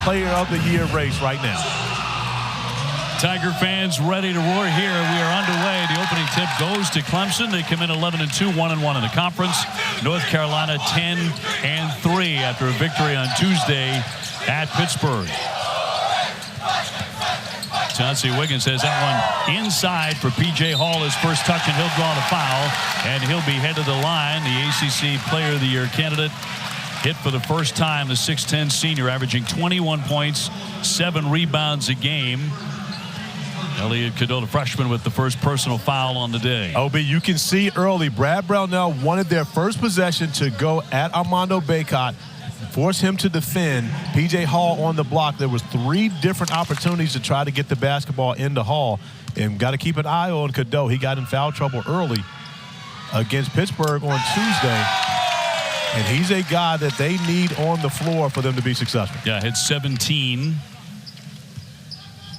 Player of the Year race right now. Tiger fans ready to roar here. We are underway. The opening tip goes to Clemson. They come in 11-2, 1-1 in the conference. North Carolina 10-3 after a victory on Tuesday at Pittsburgh. Chauncey Wiggins has that one inside for P.J. Hall, his first touch, and he'll draw the foul, and he'll be headed to the line. The ACC Player of the Year candidate hit for the first time, the 6'10 senior, averaging 21 points, 7 rebounds a game. Elliot Cadeau, the freshman, with the first personal foul on the day. OB, you can see early, Brad Brownell wanted their first possession to go at Armando Bacot, force him to defend. P.J. Hall on the block. There was 3 different opportunities to try to get the basketball into Hall. And got to keep an eye on Cadeau. He got in foul trouble early against Pittsburgh on Tuesday. And he's a guy that they need on the floor for them to be successful. Yeah, hit 17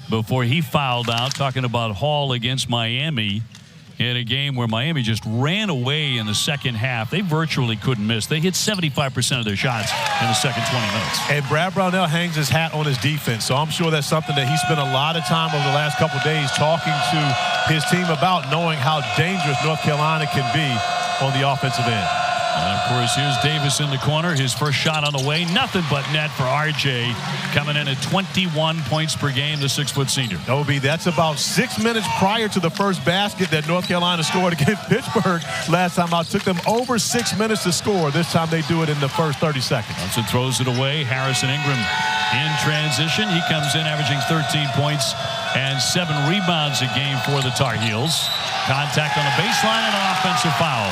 before he fouled out, talking about Hall against Miami in a game where Miami just ran away in the second half. They virtually couldn't miss. They hit 75% of their shots in the second 20 minutes. And Brad Brownell hangs his hat on his defense, so I'm sure that's something that he spent a lot of time over the last couple of days talking to his team about, knowing how dangerous North Carolina can be on the offensive end. And of course, here's Davis in the corner. His first shot on the way. Nothing but net for RJ, coming in at 21 points per game, the 6-foot senior. OB, that's about 6 minutes prior to the first basket that North Carolina scored against Pittsburgh last time out. Took them over 6 minutes to score. This time they do it in the first 30 seconds. Johnson throws it away. Harrison Ingram in transition. He comes in averaging 13 points and 7 rebounds a game for the Tar Heels. Contact on the baseline and an offensive foul.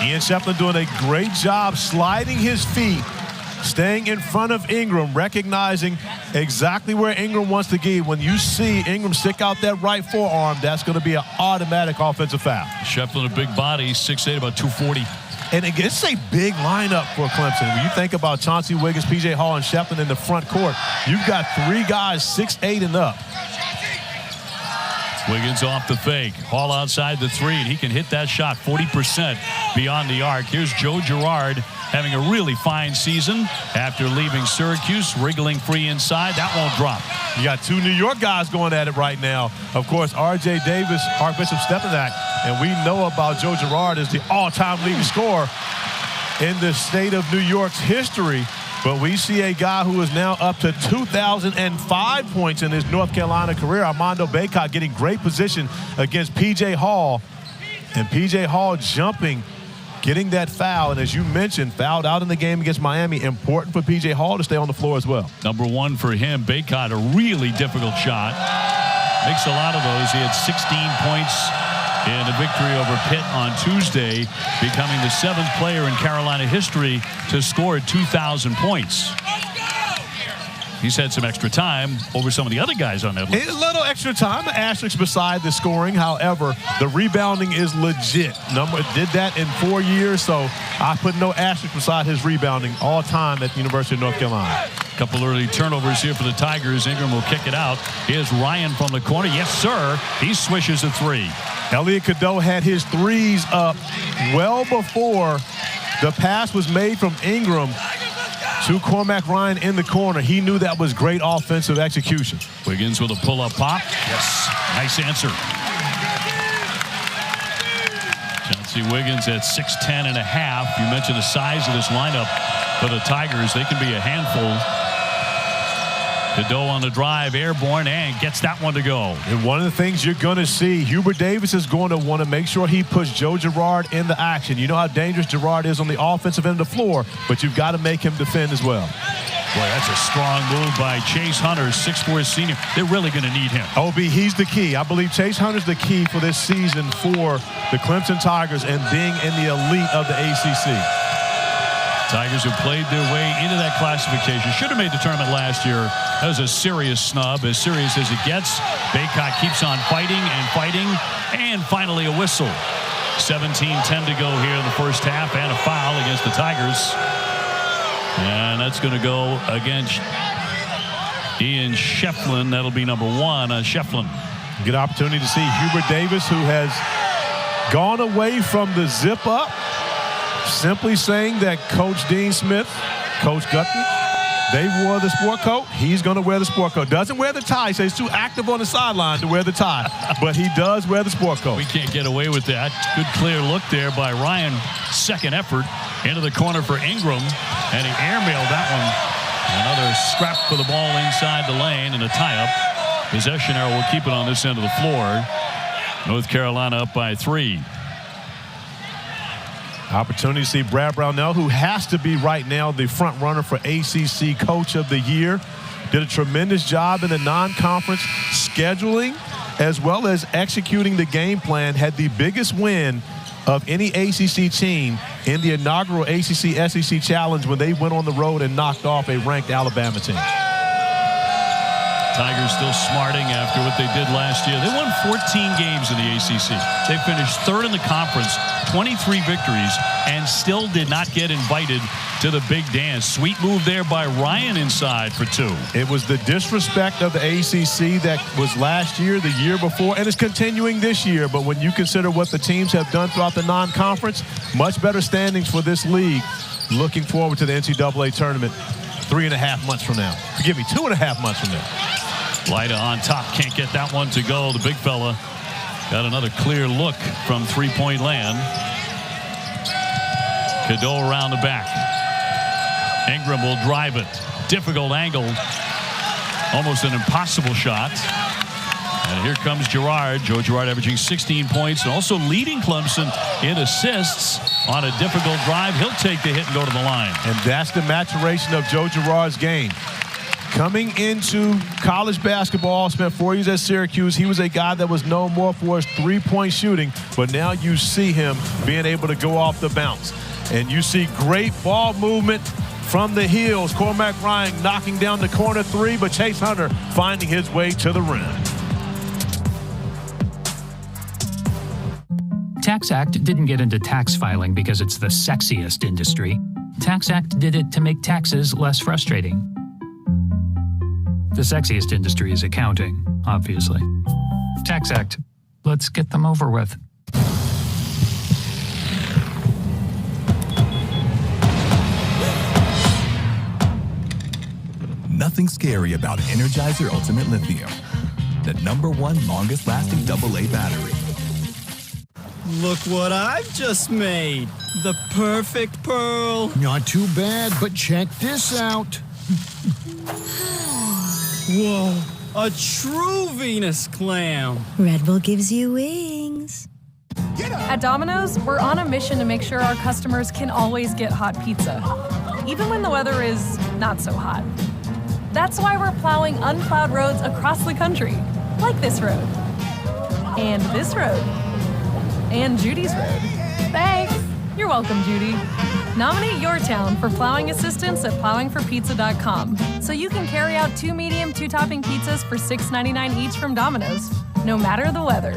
Ian Schieffelin doing a great job sliding his feet, staying in front of Ingram, recognizing exactly where Ingram wants to be. When you see Ingram stick out that right forearm, that's going to be an automatic offensive foul. Schieffelin, a big body, 6'8", about 240. And it's a big lineup for Clemson. When you think about Chauncey Wiggins, P.J. Hall, and Schieffelin in the front court, you've got 3 guys 6'8" and up. Wiggins off the fake. Hall outside the 3, and he can hit that shot 40% beyond the arc. Here's Joe Girard having a really fine season after leaving Syracuse, wriggling free inside. That won't drop. You got 2 New York guys going at it right now. Of course, R.J. Davis, Archbishop Stepinac, and we know about Joe Girard as the all-time leading scorer in the state of New York's history. But we see a guy who is now up to 2,005 points in his North Carolina career. Armando Bacot getting great position against P.J. Hall. And P.J. Hall jumping, getting that foul. And as you mentioned, fouled out in the game against Miami. Important for P.J. Hall to stay on the floor as well. Number 1 for him. Bacot, a really difficult shot. Makes a lot of those. He had 16 points in a victory over Pitt on Tuesday, becoming the 7th player in Carolina history to score 2,000 points. He's had some extra time over some of the other guys on that list. A little extra time, an asterisk beside the scoring. However, the rebounding is legit. Did that in 4 years, so I put no asterisk beside his rebounding all time at the University of North Carolina. Couple early turnovers here for the Tigers. Ingram will kick it out. Here's Ryan from the corner. Yes, sir. He swishes a 3. Elliot Cadeau had his 3s up well before the pass was made from Ingram to Cormac Ryan in the corner. He knew that was great offensive execution. Wiggins with a pull-up pop. Yes, nice answer. Chauncey Wiggins at 6'10" and a half. You mentioned the size of this lineup for the Tigers. They can be a handful. Cadeau on the drive, airborne, and gets that one to go. And one of the things you're going to see, Hubert Davis is going to want to make sure he puts Joe Girard in the action. You know how dangerous Girard is on the offensive end of the floor, but you've got to make him defend as well. Boy, that's a strong move by Chase Hunter, 6'4" senior. They're really going to need him. OB, he's the key. I believe Chase Hunter's the key for this season for the Clemson Tigers and being in the elite of the ACC. Tigers have played their way into that classification. Should have made the tournament last year. That was a serious snub, as serious as it gets. Bacot keeps on fighting and fighting, and finally a whistle. 17-10 to go here in the first half, and a foul against the Tigers. And that's going to go against Ian Schieffelin. That'll be number 1 on Schieffelin. Good opportunity to see Hubert Davis, who has gone away from the zip up, simply saying that Coach Dean Smith Coach Guthrie, they wore the sport coat. He's going to wear the sport coat. Doesn't wear the tie. He says he's too active on the sideline to wear the tie. But he does wear the sport coat. We can't get away with that. Good clear look there by Ryan. Second effort into the corner for Ingram. And he airmailed that one. Another scrap for the ball inside the lane and a tie-up. Possession arrow will keep it on this end of the floor. North Carolina up by 3. Opportunity to see Brad Brownell, who has to be right now the front runner for ACC Coach of the Year. Did a tremendous job in the non-conference scheduling as well as executing the game plan. Had the biggest win of any ACC team in the inaugural ACC-SEC Challenge when they went on the road and knocked off a ranked Alabama team. Tigers still smarting after what they did last year. They won 14 games in the ACC. They finished third in the conference, 23 victories, and still did not get invited to the big dance. Sweet move there by Ryan inside for 2. It was the disrespect of the ACC that was last year, the year before, and it's continuing this year. But when you consider what the teams have done throughout the non-conference, much better standings for this league. Looking forward to the NCAA tournament 3.5 months from now. Forgive me, 2.5 months from now. Lyda on top, can't get that one to go. The big fella got another clear look from three-point land. Cadeau around the back. Ingram will drive it. Difficult angle. Almost an impossible shot. And here comes Girard. Joe Girard averaging 16 points and also leading Clemson in assists on a difficult drive. He'll take the hit and go to the line. And that's the maturation of Joe Girard's game. Coming into college basketball, spent 4 years at Syracuse. He was a guy that was known more for his three-point shooting, but now you see him being able to go off the bounce. And you see great ball movement from the heels. Cormac Ryan knocking down the corner 3, but Chase Hunter finding his way to the rim. TaxAct didn't get into tax filing because it's the sexiest industry. TaxAct did it to make taxes less frustrating. The sexiest industry is accounting, obviously. TaxAct. Let's get them over with. Nothing scary about Energizer Ultimate Lithium, the #1 longest-lasting AA battery. Look what I've just made. The perfect pearl. Not too bad, but check this out. Whoa, a true Venus clam. Red Bull gives you wings. At Domino's, we're on a mission to make sure our customers can always get hot pizza, even when the weather is not so hot. That's why we're plowing unplowed roads across the country, like this road, and this road, and Judy's road. Thanks. You're welcome, Judy. Nominate your town for plowing assistance at plowingforpizza.com so you can carry out 2 medium, 2 topping pizzas for $6.99 each from Domino's, no matter the weather.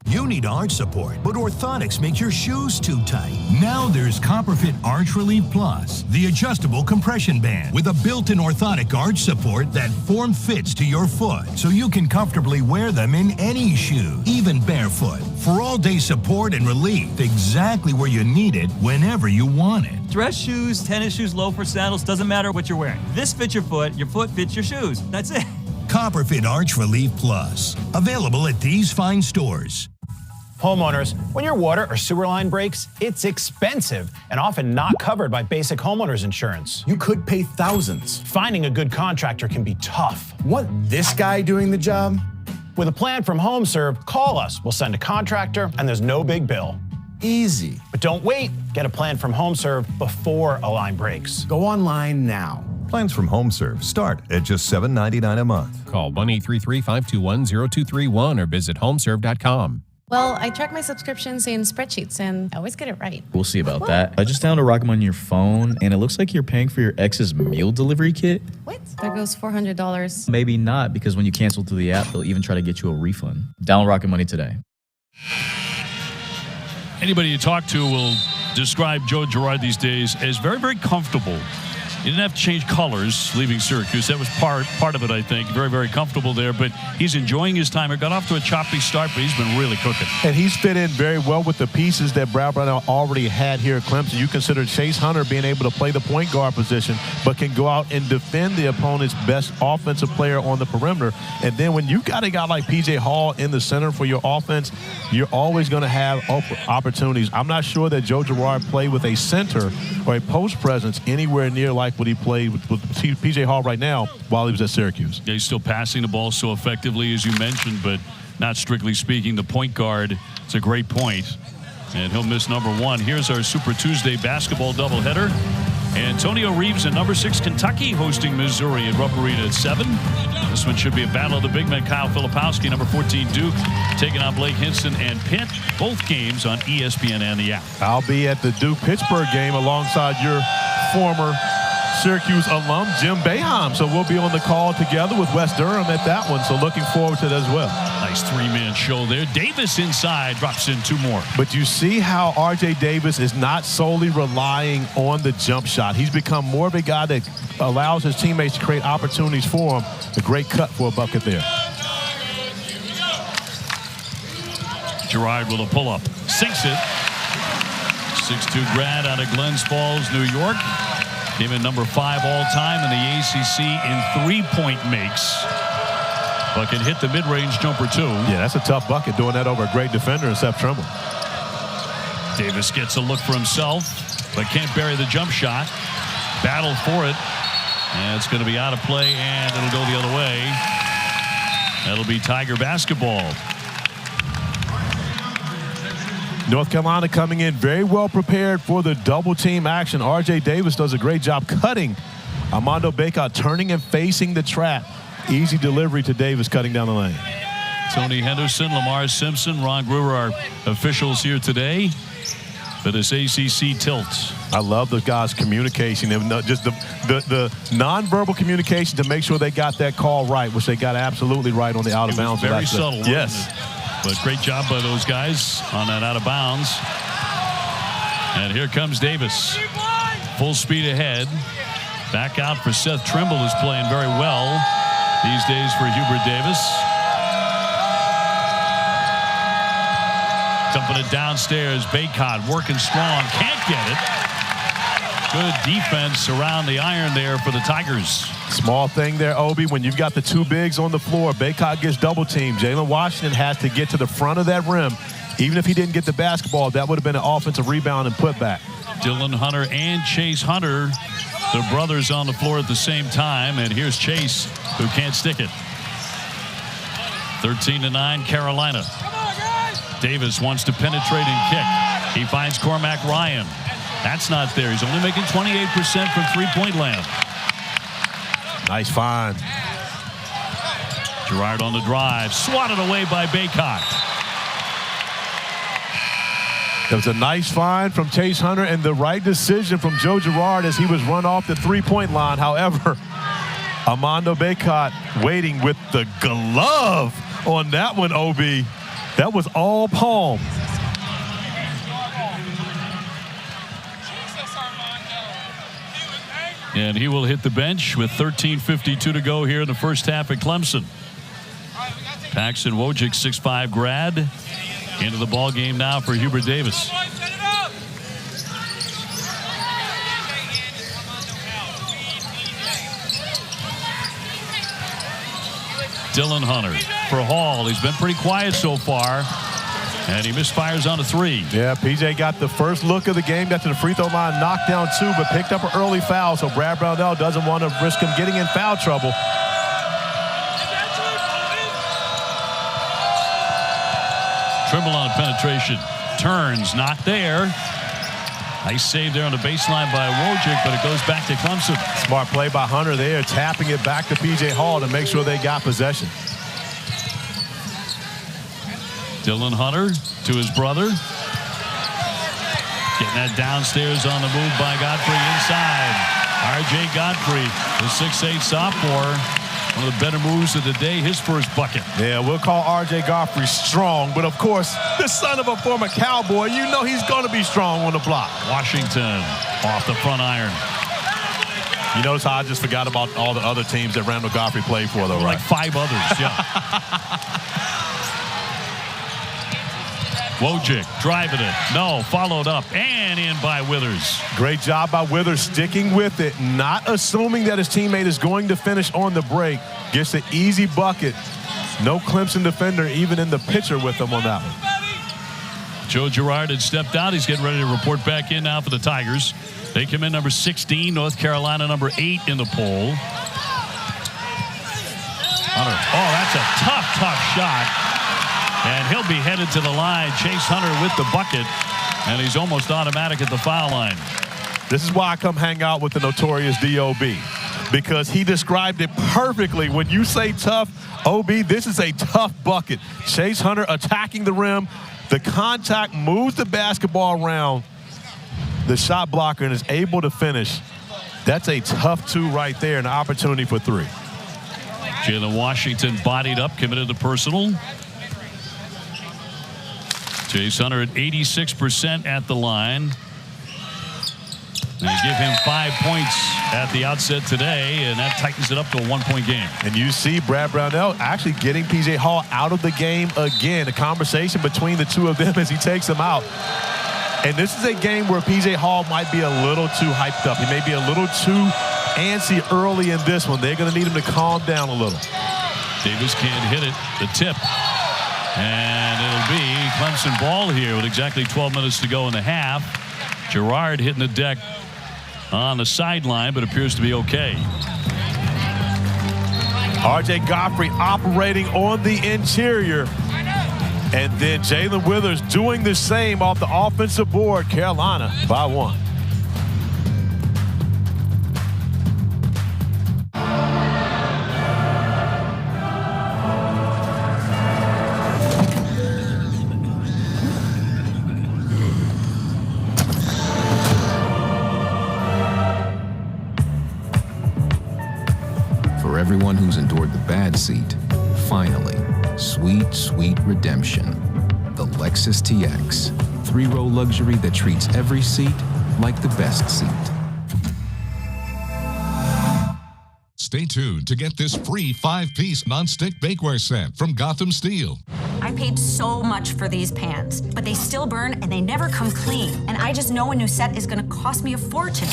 You need arch support, but orthotics make your shoes too tight. Now there's CopperFit Arch Relief Plus, the adjustable compression band with a built-in orthotic arch support that form-fits to your foot, so you can comfortably wear them in any shoe, even barefoot, for all-day support and relief, exactly where you need it, whenever you want it. Dress shoes, tennis shoes, loafers, sandals, doesn't matter what you're wearing. This fits your foot fits your shoes. That's it. CopperFit Arch Relief Plus, available at these fine stores. Homeowners, when your water or sewer line breaks, it's expensive and often not covered by basic homeowners insurance. You could pay thousands. Finding a good contractor can be tough. Want this guy doing the job? With a plan from HomeServe, call us. We'll send a contractor and there's no big bill. Easy. But don't wait. Get a plan from HomeServe before a line breaks. Go online now. Plans from HomeServe start at just $7.99 a month. Call 1-833-521-0231 or visit homeserve.com. Well, I track my subscriptions in spreadsheets, and I always get it right. We'll see about that. I just downloaded Rock'em on your phone, and it looks like you're paying for your ex's meal delivery kit. What? There goes $400. Maybe not, because when you cancel through the app, they'll even try to get you a refund. Download Rock'em Money today. Anybody you talk to will describe Joe Girard these days as very, very comfortable He didn't have to change colors leaving Syracuse. That was part of it, I think. Very, very comfortable there. But he's enjoying his time. It got off to a choppy start, but he's been really cooking. And he's fit in very well with the pieces that Brad Brownell already had here at Clemson. You consider Chase Hunter being able to play the point guard position, but can go out and defend the opponent's best offensive player on the perimeter. And then when you've got a guy like P.J. Hall in the center for your offense, you're always going to have opportunities. I'm not sure that Joe Girard played with a center or a post presence anywhere near like what he played with P.J. Hall right now while he was at Syracuse. Yeah, he's still passing the ball so effectively, as you mentioned, but not strictly speaking the point guard. It's a great point. And he'll miss number 1. Here's our Super Tuesday basketball doubleheader. Antonio Reeves and number 6 Kentucky hosting Missouri at Rupp Arena at 7. This one should be a battle of the big men. Kyle Filipowski, number 14 Duke, taking on Blake Hinson and Pitt. Both games on ESPN and the app. I'll be at the Duke-Pittsburgh game alongside your former Syracuse alum, Jim Boeheim. So we'll be on the call together with West Durham at that one. So looking forward to that as well. Nice 3-man show there. Davis inside, drops in 2 more. But you see how R.J. Davis is not solely relying on the jump shot. He's become more of a guy that allows his teammates to create opportunities for him. A great cut for a bucket there. Girard with a pull-up. Sinks it. 6'2" grad out of Glens Falls, New York. Came in number 5 all-time in the ACC in 3-point makes. But can hit the mid-range jumper, too. Yeah, that's a tough bucket, doing that over a great defender in Seth Trimble. Davis gets a look for himself, but can't bury the jump shot. Battle for it. And it's going to be out of play, and it'll go the other way. That'll be Tiger basketball. North Carolina coming in very well prepared for the double team action. R.J. Davis does a great job cutting. Armando Bacot turning and facing the trap. Easy delivery to Davis cutting down the lane. Tony Henderson, Lamar Simpson, Ron Brewer are officials here today for this ACC tilt. I love the guys' communication. Just the nonverbal communication to make sure they got that call right, which they got absolutely right on the out of bounds. Very subtle. Yes. But great job by those guys on that out of bounds. And here comes Davis. Full speed ahead. Back out for Seth Trimble, who's playing very well these days for Hubert Davis. Dumping it downstairs. Bacot working strong. Can't get it. Good defense around the iron there for the Tigers. Small thing there, Obi. When you've got the 2 bigs on the floor, Bacot gets double teamed. Jalen Washington has to get to the front of that rim. Even if he didn't get the basketball, that would have been an offensive rebound and putback. Dylan Hunter and Chase Hunter, the brothers on the floor at the same time. And here's Chase, who can't stick it. 13-9 Carolina. Davis wants to penetrate and kick. He finds Cormac Ryan. That's not there. He's only making 28% from 3-point land. Nice find. Girard on the drive. Swatted away by Bacot. It was a nice find from Chase Hunter and the right decision from Joe Girard as he was run off the 3-point line. However, Armando Bacot waiting with the glove on that one, OB. That was all palm. And he will hit the bench with 13:52 to go here in the first half at Clemson. Paxton Wojcik, 6'5" grad, into the ball game now for Hubert Davis. Dylan Hunter for Hall. He's been pretty quiet so far. And he misfires on a 3. Yeah, PJ got the first look of the game, got to the free throw line, knocked down 2, but picked up an early foul, so Brad Brownell doesn't want to risk him getting in foul trouble. Trimble on penetration. Turns, not there. Nice save there on the baseline by Wojcik, but it goes back to Clemson. Smart play by Hunter there, tapping it back to P.J. Hall to make sure they got possession. Dylan Hunter to his brother. Getting that downstairs on the move by Godfrey inside. R.J. Godfrey, the 6'8" sophomore. One of the better moves of the day, his first bucket. Yeah, we'll call R.J. Godfrey strong, but of course, the son of a former Cowboy, you know he's going to be strong on the block. Washington off the front iron. You notice how I just forgot about all the other teams that Randall Godfrey played for, though, right? Like 5 others, yeah. Wojcik driving it. No, followed up and in by Withers. Great job by Withers sticking with it, not assuming that his teammate is going to finish on the break. Gets the easy bucket. No Clemson defender even in the picture with him on that one. Joe Girard had stepped out. He's getting ready to report back in now for the Tigers. They come in number 16, North Carolina number 8 in the poll. Hunter. Oh, that's a tough shot. And he'll be headed to the line. Chase Hunter with the bucket. And he's almost automatic at the foul line. This is why I come hang out with the notorious D.O.B. Because he described it perfectly. When you say tough, O.B., this is a tough bucket. Chase Hunter attacking the rim. The contact moves the basketball around the shot blocker and is able to finish. That's a tough 2 right there, an opportunity for 3. Jalen Washington bodied up, committed to personal. Chase Hunter at 86% at the line. They give him 5 points at the outset today, and that tightens it up to a 1-point game. And you see Brad Brownell actually getting P.J. Hall out of the game again. A conversation between the two of them as he takes him out. And this is a game where P.J. Hall might be a little too hyped up. He may be a little too antsy early in this one. They're going to need him to calm down a little. Davis can't hit it. The tip. And it'll be Clemson ball here with exactly 12 minutes to go in the half. Girard hitting the deck on the sideline, but appears to be okay. R.J. Godfrey operating on the interior. And then Jalen Withers doing the same off the offensive board. Carolina by 1. For everyone who's endured the bad seat, finally, sweet, sweet redemption. The Lexus TX. 3-row luxury that treats every seat like the best seat. Stay tuned to get this free 5-piece nonstick bakeware set from Gotham Steel. I paid so much for these pans, but they still burn and they never come clean. And I just know a new set is going to cost me a fortune.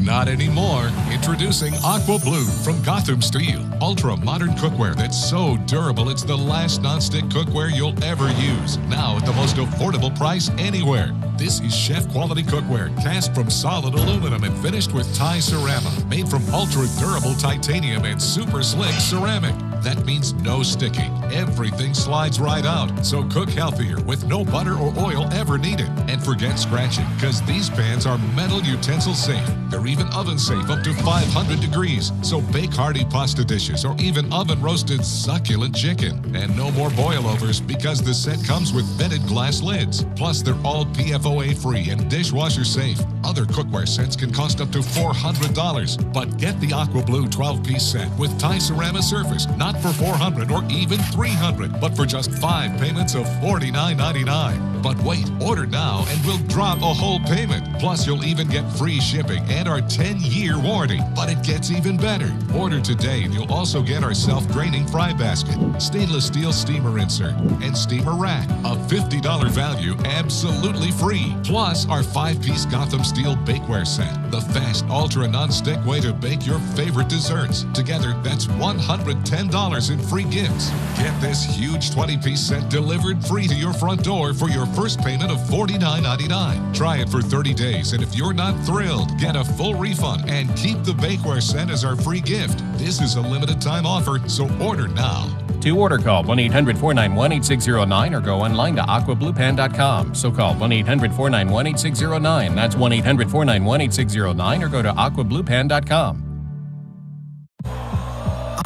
Not anymore. Introducing Aqua Blue from Gotham Steel. Ultra modern cookware that's so durable it's the last nonstick cookware you'll ever use. Now at the most affordable price anywhere. This is chef quality cookware cast from solid aluminum and finished with Thai ceramic. Made from ultra durable titanium and super slick ceramic. That means no sticking. Everything slides right out. So cook healthier with no butter or oil ever needed. And forget scratching, because these pans are metal utensil safe. They're even oven safe up to 500 degrees. So bake hearty pasta dishes or even oven roasted succulent chicken. And no more boilovers because the set comes with vented glass lids. Plus they're all PFOA free and dishwasher safe. Other cookware sets can cost up to $400. But get the Aqua Blue 12-piece set with Thai ceramic surface, not for $400 or even $300, but for just 5 payments of $49.99. But wait, order now and we'll drop a whole payment. Plus, you'll even get free shipping and our 10-year warranty. But it gets even better. Order today and you'll also get our self-draining fry basket, stainless steel steamer insert, and steamer rack. A $50 value absolutely free. Plus, our 5-piece Gotham Steel bakeware set, the fast, ultra non-stick way to bake your favorite desserts. Together, that's $110 in free gifts. Get this huge 20-piece set delivered free to your front door for your first payment of $49.99. Try it for 30 days, and if you're not thrilled, get a full refund and keep the bakeware set as our free gift. This is a limited time offer, so order now. To order, call 1-800-491-8609 or go online to aquabluepan.com. So call 1-800-491-8609. That's 1-800-491-8609 or go to aquabluepan.com.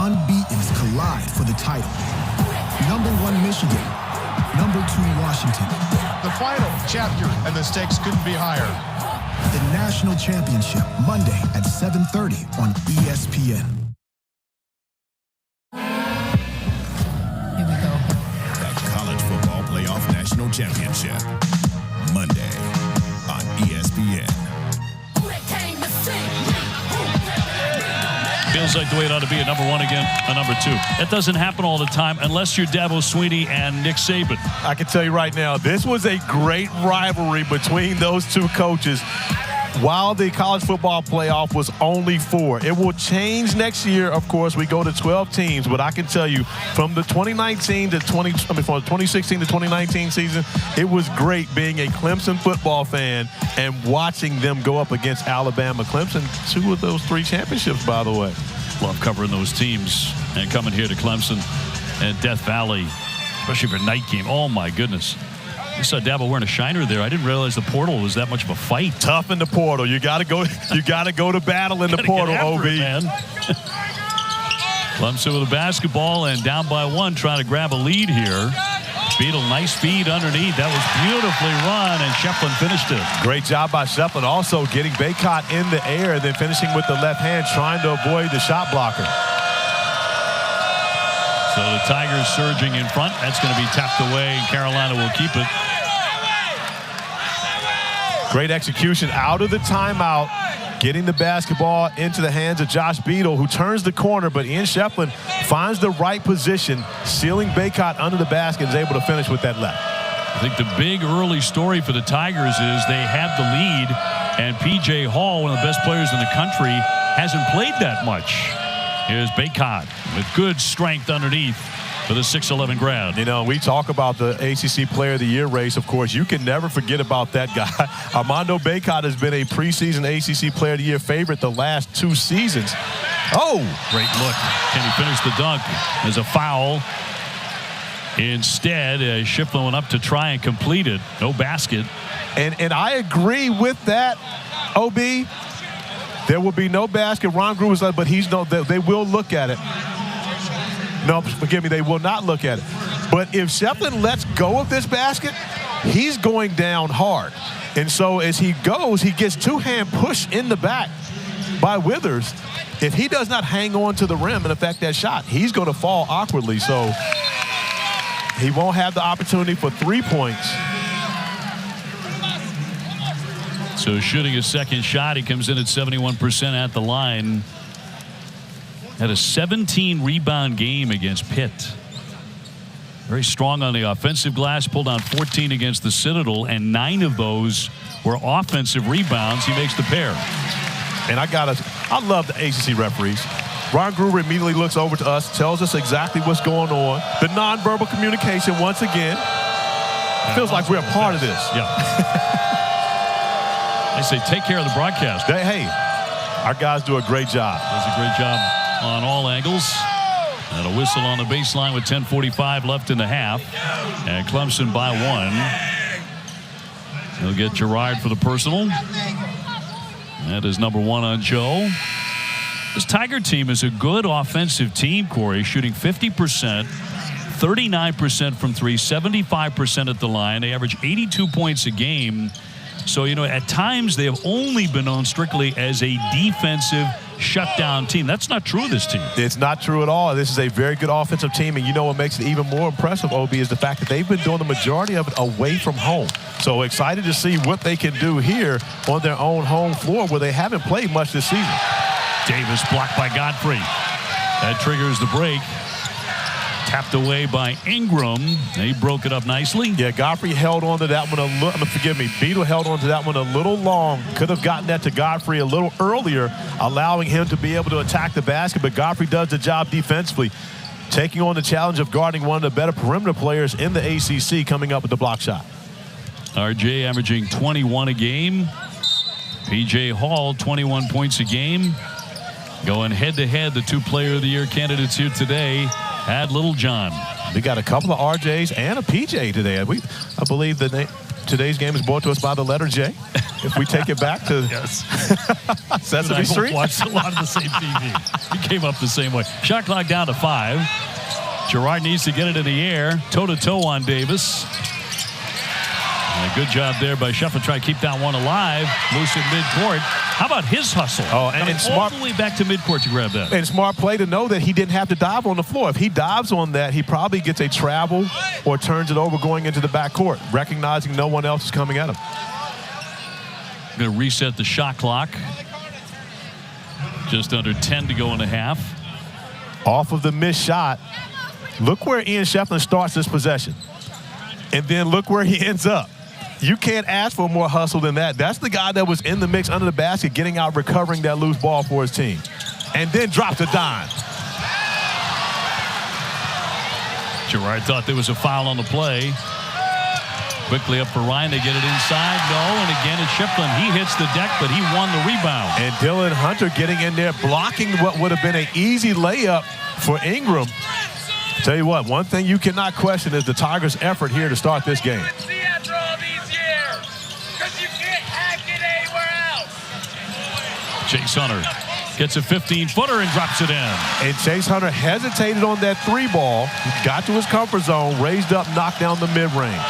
Unbeatens collide for the title. Number 1 Michigan, number 2 Washington. The final chapter, and the stakes couldn't be higher. The national championship, Monday at 7:30 on ESPN. Here we go. The College Football Playoff National Championship, Monday on ESPN. Feels like the way it ought to be a number one again, a number two. That doesn't happen all the time unless you're Dabo Swinney and Nick Saban. I can tell you right now, this was a great rivalry between those two coaches. While the college football playoff was only 4. It will change next year, of course. We go to 12 teams, but I can tell you from the 2016 to 2019 season, it was great being a Clemson football fan and watching them go up against Alabama. Clemson, 2 of those 3 championships, by the way. Love covering those teams and coming here to Clemson and Death Valley, especially for night game. Oh my goodness. I saw Dabo wearing a shiner there. I didn't realize the portal was that much of a fight. Tough in the portal. You got to go. You got to go to battle in the portal, OB. Man. Clemson with a basketball and down by 1, trying to grab a lead here. Beadle, nice feed underneath. That was beautifully run, and Schieffelin finished it. Great job by Schieffelin, also getting Bacot in the air, and then finishing with the left hand, trying to avoid the shot blocker. So the Tigers surging in front. That's going to be tapped away, and Carolina will keep it. Great execution out of the timeout, getting the basketball into the hands of Josh Beadle, who turns the corner, but Ian Schieffelin finds the right position, sealing Bacot under the basket, and is able to finish with that left. I think the big early story for the Tigers is they have the lead, and P.J. Hall, one of the best players in the country, hasn't played that much. Here's Bacot with good strength underneath for the 6'11" grad. You know, we talk about the ACC Player of the Year race, of course. You can never forget about that guy. Armando Bacot has been a preseason ACC Player of the Year favorite the last 2 seasons. Oh! Great look. Can he finish the dunk? There's a foul. Instead, Schieffelin went up to try and complete it. No basket. And I agree with that, OB. There will be no basket. Ron Gruber's like, but they will look at it. No, forgive me, they will not look at it. But if Schieffelin lets go of this basket, he's going down hard. And so as he goes, he gets 2-hand push in the back by Withers. If he does not hang on to the rim and affect that shot, he's going to fall awkwardly. So he won't have the opportunity for 3 points. So shooting a second shot, he comes in at 71% at the line. Had a 17 rebound game against Pitt. Very strong on the offensive glass, pulled down 14 against the Citadel, and 9 of those were offensive rebounds. He makes the pair. And I love the ACC referees. Ron Gruber immediately looks over to us, tells us exactly what's going on. The nonverbal communication, once again, feels like we're a part of this. Yeah. I say take care of the broadcast. Hey, our guys do a great job. Does a great job on all angles. And a whistle on the baseline with 10:45 left in the half. And Clemson by 1. He'll get Gerard for the personal. That is number 1 on Joe. This Tiger team is a good offensive team, Corey, shooting 50%, 39% from 3, 75% at the line. They average 82 points a game. So, you know, at times they have only been known strictly as a defensive shutdown team. That's not true of this team. It's not true at all. This is a very good offensive team, and you know what makes it even more impressive, OB, is the fact that they've been doing the majority of it away from home. So excited to see what they can do here on their own home floor where they haven't played much this season. Davis blocked by Godfrey. That triggers the break. Tapped away by Ingram. They broke it up nicely. Yeah, Godfrey held on to that one a little. Forgive me, Beadle held on to that one a little long. Could have gotten that to Godfrey a little earlier, allowing him to be able to attack the basket. But Godfrey does the job defensively, taking on the challenge of guarding one of the better perimeter players in the ACC, coming up with the block shot. RJ averaging 21 a game. P.J. Hall 21 points a game. Going head-to-head, the 2 Player of the Year candidates here today at Littlejohn. We got a couple of RJs and a PJ today. I believe that today's game is brought to us by the letter J. If we take it back to Sesame Street. I watched a lot of the same TV. He came up the same way. Shot clock down to 5. Gerard needs to get it in the air. Toe-to-toe on Davis. And a good job there by Schieffelin trying to keep that one alive. Loose in midcourt. How about his hustle? Oh, and smart, all the way back to midcourt to grab that. And smart play to know that he didn't have to dive on the floor. If he dives on that, he probably gets a travel or turns it over going into the backcourt, recognizing no one else is coming at him. Going to reset the shot clock. Just under 10 to go in the half. Off of the missed shot, look where Ian Schieffelin starts this possession. And then look where he ends up. You can't ask for more hustle than that. That's the guy that was in the mix under the basket, getting out, recovering that loose ball for his team. And then dropped a dime. Girard thought there was a foul on the play. Quickly up for Ryan to get it inside. No, and again it's Schieffelin. He hits the deck, but he won the rebound. And Dylan Hunter getting in there, blocking what would have been an easy layup for Ingram. Tell you what, one thing you cannot question is the Tigers' effort here to start this game. Chase Hunter gets a 15-footer and drops it in. And Chase Hunter hesitated on that three ball. He got to his comfort zone, raised up, knocked down the mid-range.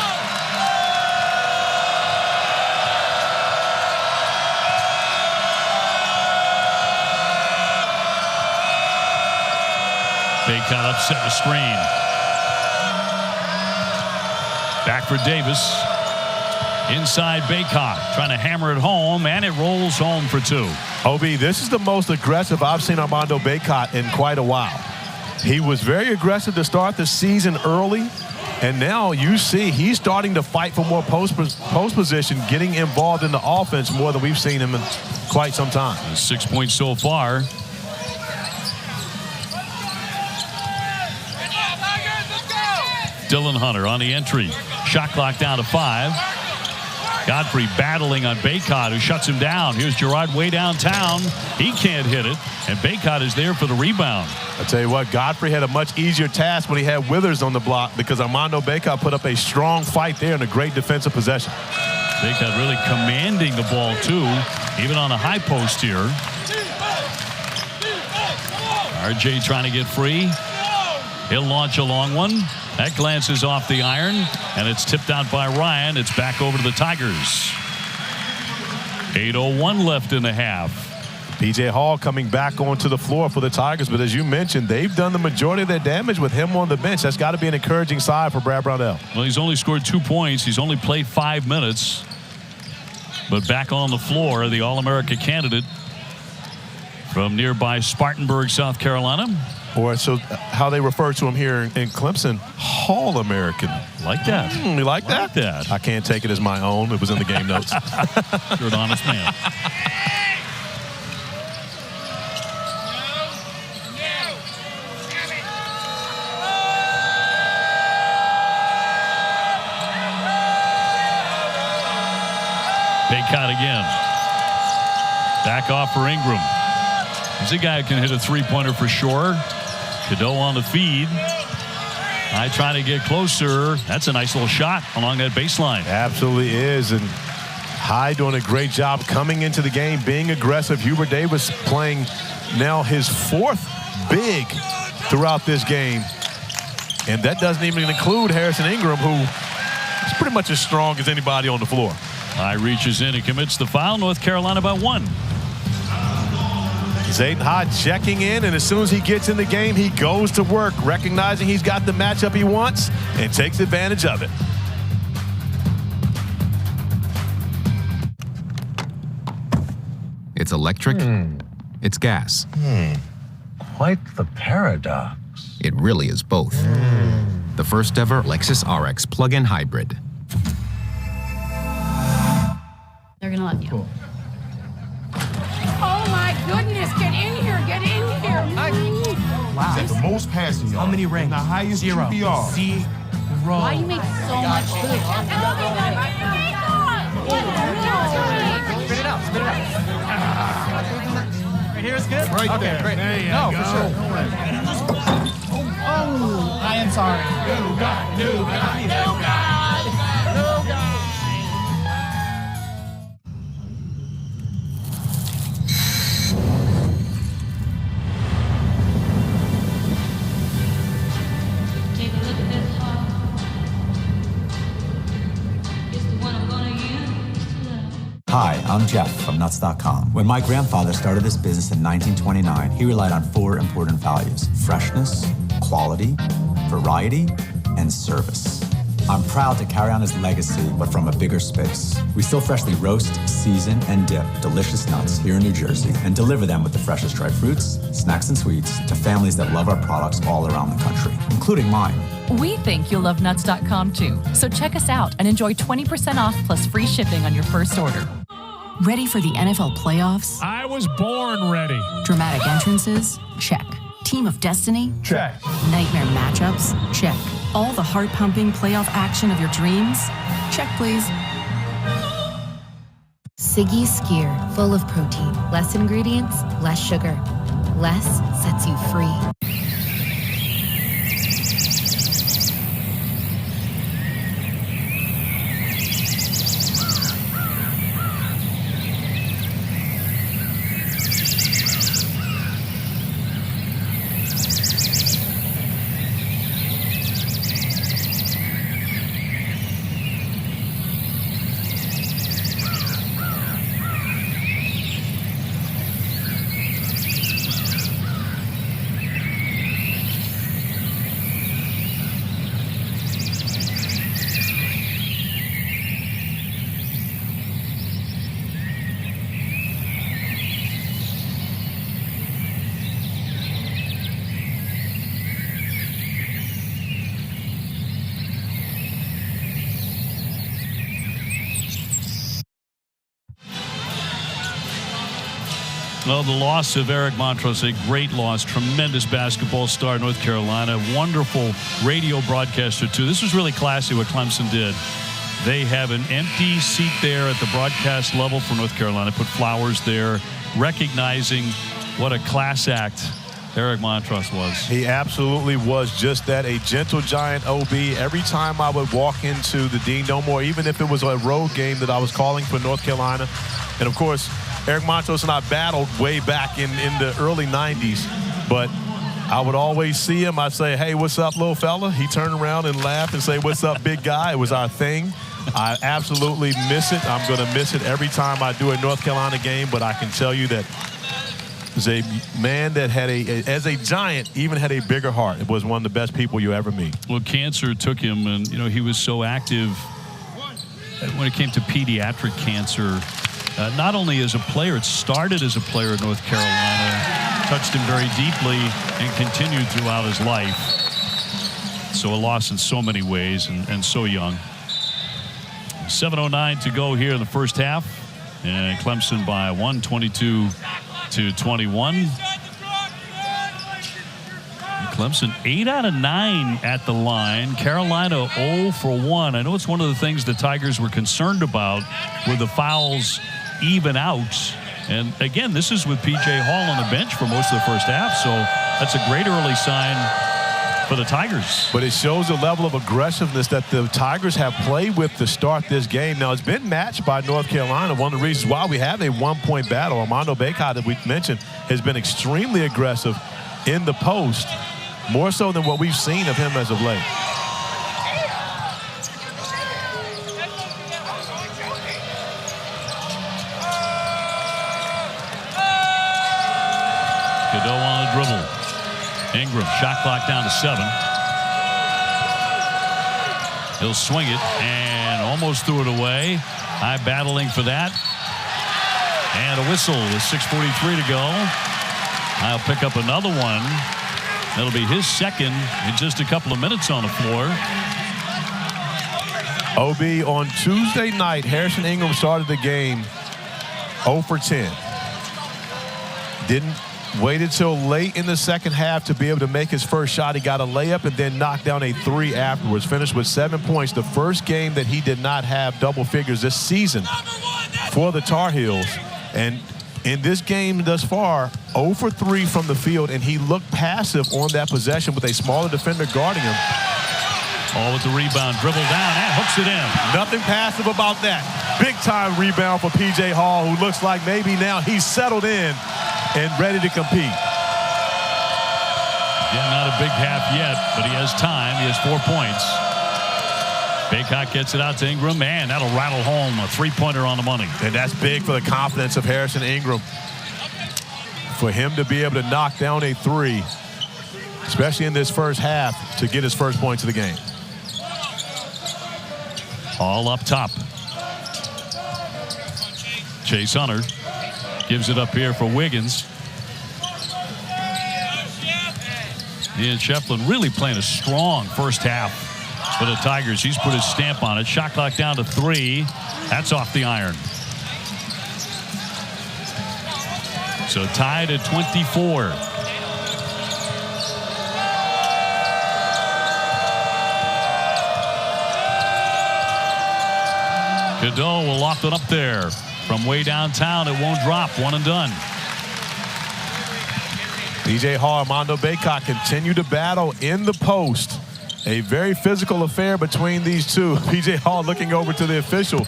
Bacot upset the screen. Back for Davis. Inside Bacot, trying to hammer it home, and it rolls home for two. Obi, this is the most aggressive I've seen Armando Bacot in quite a while. He was very aggressive to start the season early, and now you see he's starting to fight for more post position, getting involved in the offense more than we've seen him in quite some time. 6 points so far. Dylan Hunter on the entry. Shot clock down to 5. Godfrey battling on Bacot, who shuts him down. Here's Girard way downtown. He can't hit it, and Bacot is there for the rebound. I tell you what, Godfrey had a much easier task when he had Withers on the block because Armando Bacot put up a strong fight there and a great defensive possession. Bacot really commanding the ball, too, even on a high post here. RJ trying to get free. He'll launch a long one. That glances off the iron, and it's tipped out by Ryan. It's back over to the Tigers. 8:01 left in the half. P.J. Hall coming back onto the floor for the Tigers, but as you mentioned, they've done the majority of their damage with him on the bench. That's got to be an encouraging side for Brad Brownell. Well, he's only scored 2 points. He's only played 5 minutes. But back on the floor, the All-America candidate from nearby Spartanburg, South Carolina. Or so how they refer to him here in Clemson, All-American. Like that. You like that? Like that. I can't take it as my own. It was in the game notes. You're an honest man. Bacot again. Back off for Ingram. He's a guy who can hit a three-pointer for sure. Cadeau on the feed. I try to get closer. That's a nice little shot along that baseline. Absolutely is. And Hyde doing a great job coming into the game, being aggressive. Hubert Davis playing now his 4th big throughout this game. And that doesn't even include Harrison Ingram, who is pretty much as strong as anybody on the floor. Hyde reaches in and commits the foul. North Carolina by 1. Zayden Hyde checking in, and as soon as he gets in the game, he goes to work, recognizing he's got the matchup he wants and takes advantage of it. It's electric. It's gas. Quite the paradox. It really is both. The first ever Lexus RX plug-in hybrid. They're gonna let you. Cool. Oh my goodness, get in here, get in here. Wow. He's at the most passing yards. How many rings? And the highest 0. QBR. 0. Why you make so much food? Spit it out, spit it out. Right here is good? Right okay, there. Great. There you no, go. for sure. Oh, I am sorry. New guy, new guy, new guy, new guy. Take a look at this heart. It's the one I'm gonna use. Hi, I'm Jeff from Nuts.com. When my grandfather started this business in 1929, he relied on 4 important values: freshness, quality, variety, and service. I'm proud to carry on his legacy, but from a bigger space. We still freshly roast, season, and dip delicious nuts here in New Jersey and deliver them with the freshest dried fruits, snacks, and sweets to families that love our products all around the country, including mine. We think you'll love nuts.com too. So check us out and enjoy 20% off plus free shipping on your first order. Ready for the NFL playoffs? I was born ready. Dramatic entrances? Check. Team of Destiny? Check. Nightmare matchups? Check. All the heart-pumping playoff action of your dreams? Check, please. Siggy Skier, full of protein, less ingredients, less sugar. Less sets you free. Well, the loss of Eric Montross, a great loss, tremendous basketball star, North Carolina, wonderful radio broadcaster, too. This was really classy what Clemson did. They have an empty seat there at the broadcast level for North Carolina, put flowers there, recognizing what a class act Eric Montross was. He absolutely was just that, a gentle giant OB. Every time I would walk into the Dean Dome, or even if it was a road game that I was calling for North Carolina, and of course, Eric Montross and I battled way back in the early 90s, but I would always see him. I'd say, hey, what's up, little fella? He'd turn around and laugh and say, what's up, big guy? It was our thing. I absolutely miss it. I'm going to miss it every time I do a North Carolina game, but I can tell you that is a man that had as a giant, even had a bigger heart. It was one of the best people you ever meet. Well, cancer took him, and, he was so active when it came to pediatric cancer. Not only as a player, it started as a player at North Carolina, touched him very deeply, and continued throughout his life. So a loss in so many ways, and so young. 7:09 to go here in the first half, and Clemson by 122-21. Clemson 8 out of 9 at the line. Carolina 0 for 1. I know it's one of the things the Tigers were concerned about with the fouls even out. And again, this is with P.J. Hall on the bench for most of the first half, so that's a great early sign for the Tigers. But it shows the level of aggressiveness that the Tigers have played with to start this game. Now, it's been matched by North Carolina. One of the reasons why we have a one-point battle. Armando Bacot, that we mentioned, has been extremely aggressive in the post, more so than what we've seen of him as of late. Cadeau on the dribble. Ingram, shot clock down to 7. He'll swing it and almost threw it away. High battling for that. And a whistle with 6:43 to go. I'll pick up another one. That'll be his second in just a couple of minutes on the floor. OB, on Tuesday night, Harrison Ingram started the game 0 for 10. Didn't wait until late in the second half to be able to make his first shot. He got a layup and then knocked down a 3 afterwards. Finished with 7 points. The first game that he did not have double figures this season for the Tar Heels. And in this game thus far, 0 for 3 from the field, and he looked passive on that possession with a smaller defender guarding him. All with the rebound, dribble down and hooks it in. Nothing passive about that. Big time rebound for P.J. Hall, who looks like maybe now he's settled in and ready to compete. Yeah, not a big half yet, but he has time. He has 4 points. Bacot gets it out to Ingram, and that'll rattle home a 3-pointer on the money. And that's big for the confidence of Harrison Ingram. For him to be able to knock down a 3, especially in this first half, to get his first points of the game. All up top. Chase Hunter gives it up here for Wiggins. Ian Schieffelin really playing a strong first half for the Tigers. He's put his stamp on it. Shot clock down to 3. That's off the iron. So tied at 24. Cadeau will loft it up there from way downtown. It won't drop. One and done. P.J. Hall, Armando Bacot continue to battle in the post. A very physical affair between these two. P.J. Hall looking over to the official.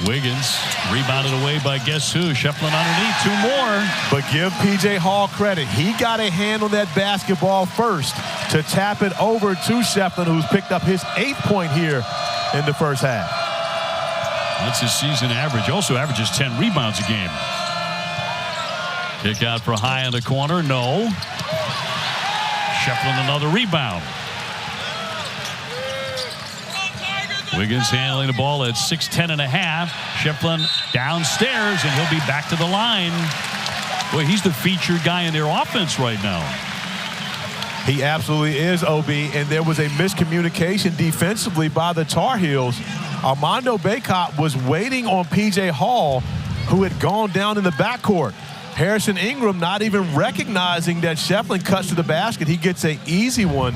Wiggins rebounded away by guess who? Schieffelin underneath. 2 more. But give P.J. Hall credit. He got a hand on that basketball first to tap it over to Schieffelin, who's picked up his 8th point here in the first half. That's his season average. Also averages 10 rebounds a game. Kick out for High in the corner. No. Schieffelin another rebound. Wiggins handling the ball at 6'10½. Schieffelin downstairs, and he'll be back to the line. Boy, he's the featured guy in their offense right now. He absolutely is, OB, and there was a miscommunication defensively by the Tar Heels. Armando Bacot was waiting on P.J. Hall, who had gone down in the backcourt. Harrison Ingram not even recognizing that Schieffelin cuts to the basket. He gets an easy one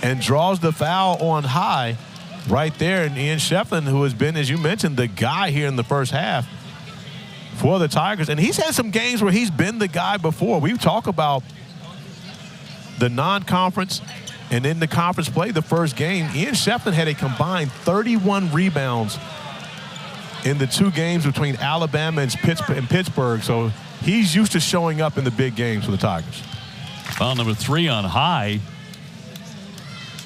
and draws the foul on High right there. And Ian Schieffelin, who has been, as you mentioned, the guy here in the first half for the Tigers. And he's had some games where he's been the guy before. We talk about the non-conference and in the conference play, the first game, Ian Schieffelin had a combined 31 rebounds in the 2 games between Alabama and Pittsburgh. So he's used to showing up in the big games for the Tigers. Foul number 3 on High,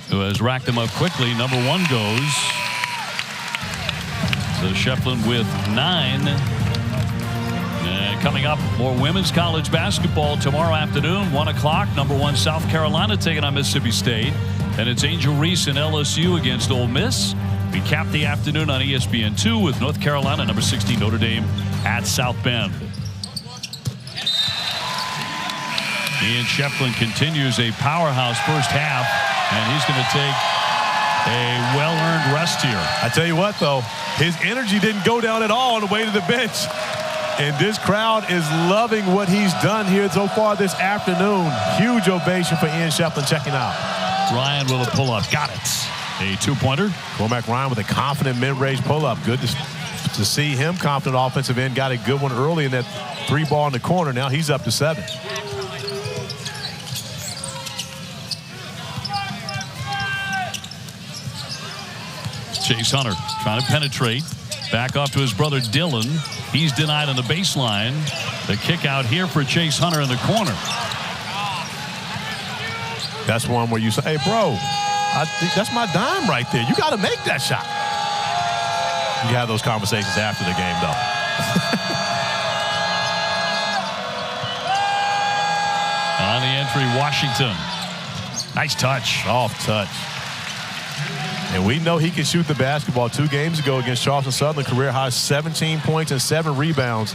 who has racked them up quickly. Number 1 goes. So Schieffelin with 9. And coming up, more women's college basketball tomorrow afternoon, 1 o'clock. Number 1 South Carolina taking on Mississippi State. And it's Angel Reese and LSU against Ole Miss. We cap the afternoon on ESPN2 with North Carolina, number 16 Notre Dame at South Bend. Ian Schieffelin continues a powerhouse first half, and he's going to take a well-earned rest here. I tell you what, though, his energy didn't go down at all on the way to the bench. And this crowd is loving what he's done here so far this afternoon. Huge ovation for Ian Schieffelin checking out. Ryan with a pull-up. Got it. A 2-pointer. Cormac Ryan with a confident mid-range pull-up. Good to see him confident offensive end. Got a good one early in that 3 ball in the corner. Now he's up to 7. Chase Hunter trying to penetrate. Back off to his brother Dylan. He's denied on the baseline. The kick out here for Chase Hunter in the corner. That's one where you say, hey, bro, I think that's my dime right there. You got to make that shot. You have those conversations after the game, though. On the entry, Washington. Nice touch. Off touch. And we know he can shoot the basketball. 2 games ago against Charleston Southern, career high 17 points and 7 rebounds.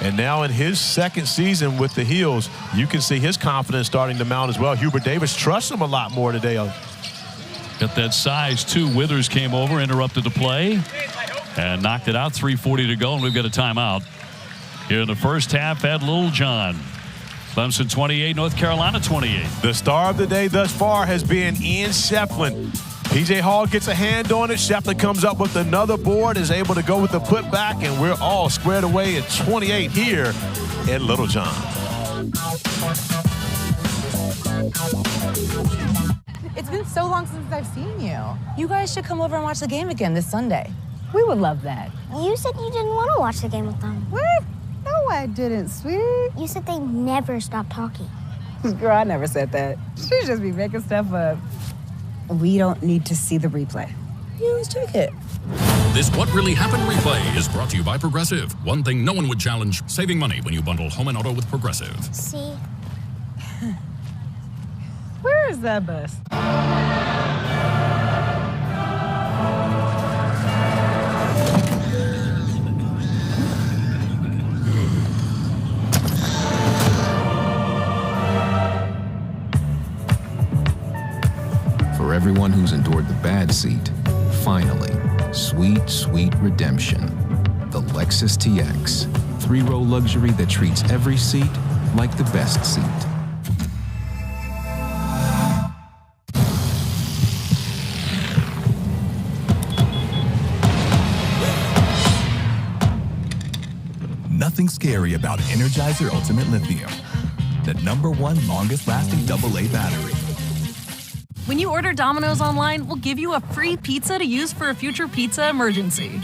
And now in his second season with the Heels, you can see his confidence starting to mount as well. Hubert Davis trusts him a lot more today. Got that size, too. Withers came over, interrupted the play, and knocked it out. 3:40 to go, and we've got a timeout. Here in the first half at Littlejohn. Clemson 28, North Carolina 28. The star of the day thus far has been Ian Schieffelin. P.J. Hall gets a hand on it. Schieffelin comes up with another board, is able to go with the putback, and we're all squared away at 28 here at Littlejohn. It's been so long since I've seen you. You guys should come over and watch the game again this Sunday. We would love that. You said you didn't want to watch the game with them. What? No, I didn't, sweetie. You said they never stop talking. Girl, I never said that. She just be making stuff up. We don't need to see the replay. You always check it. This What Really Happened replay is brought to you by Progressive. One thing no one would challenge, saving money when you bundle home and auto with Progressive. See? Where is that bus? everyone who's endured the bad seat, finally, sweet, sweet redemption. The Lexus TX, 3-row luxury that treats every seat like the best seat. Nothing scary about Energizer Ultimate Lithium, the #1 longest-lasting AA battery. When you order Domino's online, we'll give you a free pizza to use for a future pizza emergency.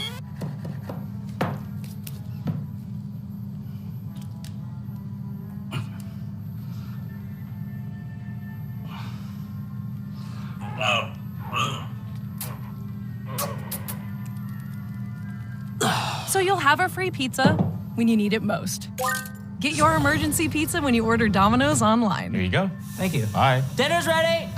So you'll have a free pizza when you need it most. Get your emergency pizza when you order Domino's online. Here you go. Thank you. All right. Dinner's ready.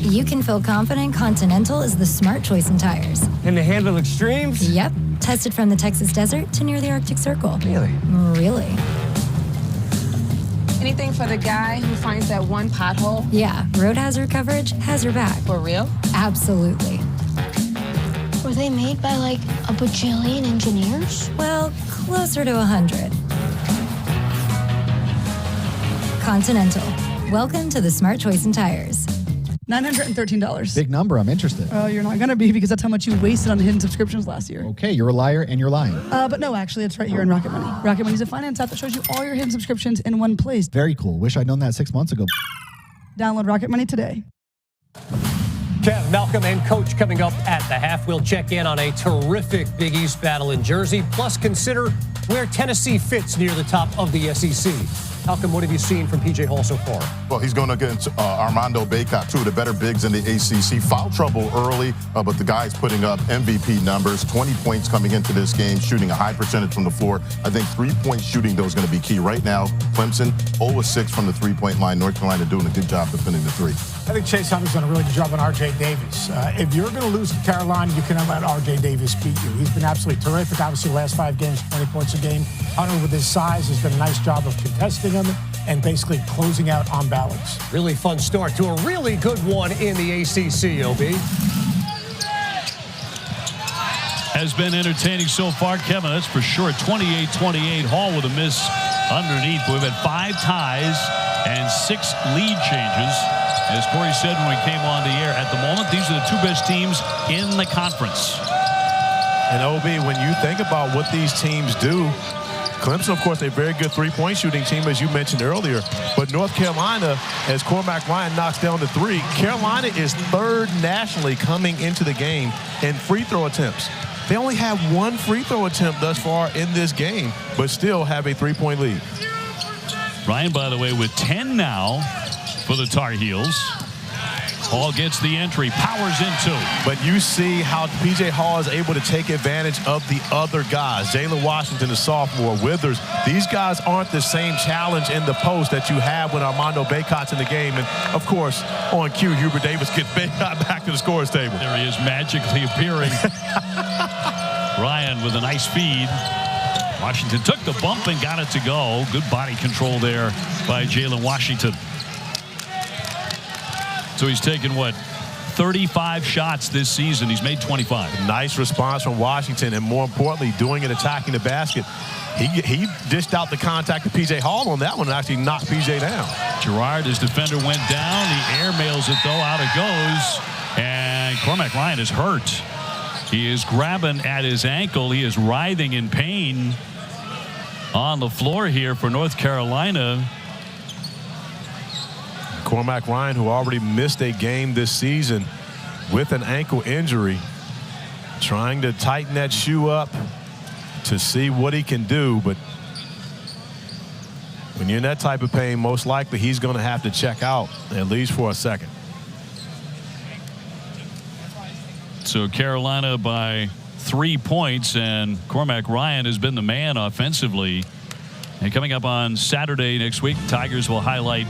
You can feel confident Continental is the smart choice in tires. And to handle extremes? Yep. Tested from the Texas desert to near the Arctic Circle. Really? Really. Anything for the guy who finds that one pothole? Yeah, road hazard coverage has your back. For real? Absolutely. Were they made by like a bajillion engineers? Well, closer to 100. Continental. Welcome to the smart choice in tires. $913. Big number. I'm interested. You're not going to be because that's how much you wasted on hidden subscriptions last year. Okay, you're a liar and you're lying. But no, actually, it's right here in Rocket Money. Rocket Money is a finance app that shows you all your hidden subscriptions in one place. Very cool. Wish I'd known that 6 months ago. Download Rocket Money today. Kev, Malcolm, and Coach coming up at the half. We'll check in on a terrific Big East battle in Jersey, plus consider where Tennessee fits near the top of the SEC. Malcolm, what have you seen from P.J. Hall so far? Well, he's going against Armando Bacot, two of the better bigs in the ACC. Foul trouble early, but the guy's putting up MVP numbers, 20 points coming into this game, shooting a high percentage from the floor. I think three-point shooting, though, is going to be key. Right now, Clemson 0-6 from the three-point line. North Carolina doing a good job defending the three. I think Chase Hunter's done a really good job on R.J. Davis. If you're going to lose to Carolina, you cannot let R.J. Davis beat you. He's been absolutely terrific. Obviously, the last 5 games, 20 points a game. Hunter, with his size, has done a nice job of contesting him and basically closing out on balance. Really fun start to a really good one in the ACC, OB. Has been entertaining so far, Kevin. That's for sure. 28-28. Hall with a miss underneath. We've had 5 ties and 6 lead changes. As Corey said when we came on the air, at the moment, these are the 2 best teams in the conference. And OB, when you think about what these teams do, Clemson, of course, a very good three-point shooting team, as you mentioned earlier. But North Carolina, as Cormac Ryan knocks down the 3, Carolina is 3rd nationally coming into the game in free throw attempts. They only have 1 free throw attempt thus far in this game, but still have a 3-point lead. Ryan, by the way, with 10 now for the Tar Heels. Hall gets the entry, powers into. But you see how P.J. Hall is able to take advantage of the other guys. Jalen Washington, the sophomore, Withers. These guys aren't the same challenge in the post that you have when Armando Bacot's in the game. And, of course, on cue, Hubert Davis gets Bacot back to the scorer's table. There he is, magically appearing. Ryan with a nice feed. Washington took the bump and got it to go. Good body control there by Jalen Washington. So he's taken, what, 35 shots this season. He's made 25. Nice response from Washington, and more importantly, doing it attacking the basket. He dished out the contact to P.J. Hall on that one and actually knocked P.J. down. Gerard, his defender, went down. The air mails it, though. Out it goes. And Cormac Ryan is hurt. He is grabbing at his ankle. He is writhing in pain on the floor here for North Carolina. Cormac Ryan, who already missed a game this season with an ankle injury, trying to tighten that shoe up to see what he can do. But when you're in that type of pain, most likely he's going to have to check out at least for a second. So Carolina by 3 points, and Cormac Ryan has been the man offensively. And coming up on Saturday next week, Tigers will highlight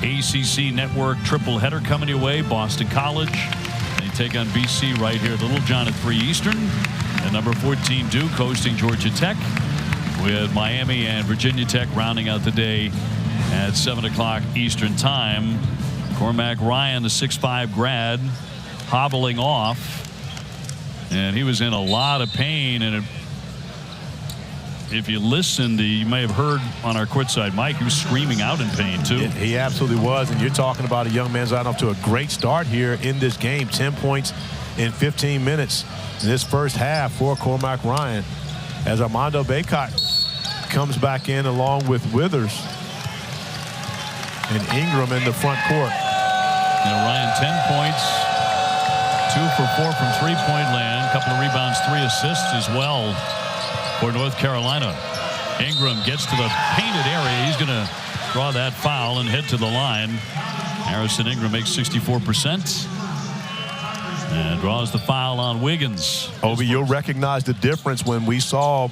ACC Network triple header coming your way. Boston College. They take on BC right here at Littlejohn at 3 Eastern. And number 14 Duke hosting Georgia Tech, with Miami and Virginia Tech rounding out the day at 7 o'clock Eastern time. Cormac Ryan, the 6'5 grad, hobbling off. And he was in a lot of pain. And if you listened, you may have heard on our courtside mic, he was screaming out in pain, too. He absolutely was. And you're talking about a young man's gotten off to a great start here in this game. 10 points in 15 minutes in this first half for Cormac Ryan, as Armando Bacot comes back in along with Withers and Ingram in the front court. Now Ryan, 10 points, 2 for 4 from three-point land, a couple of rebounds, 3 assists as well for North Carolina. Ingram gets to the painted area. He's going to draw that foul and head to the line. Harrison Ingram makes 64%. And draws the foul on Wiggins. Obi, you'll recognize the difference when we saw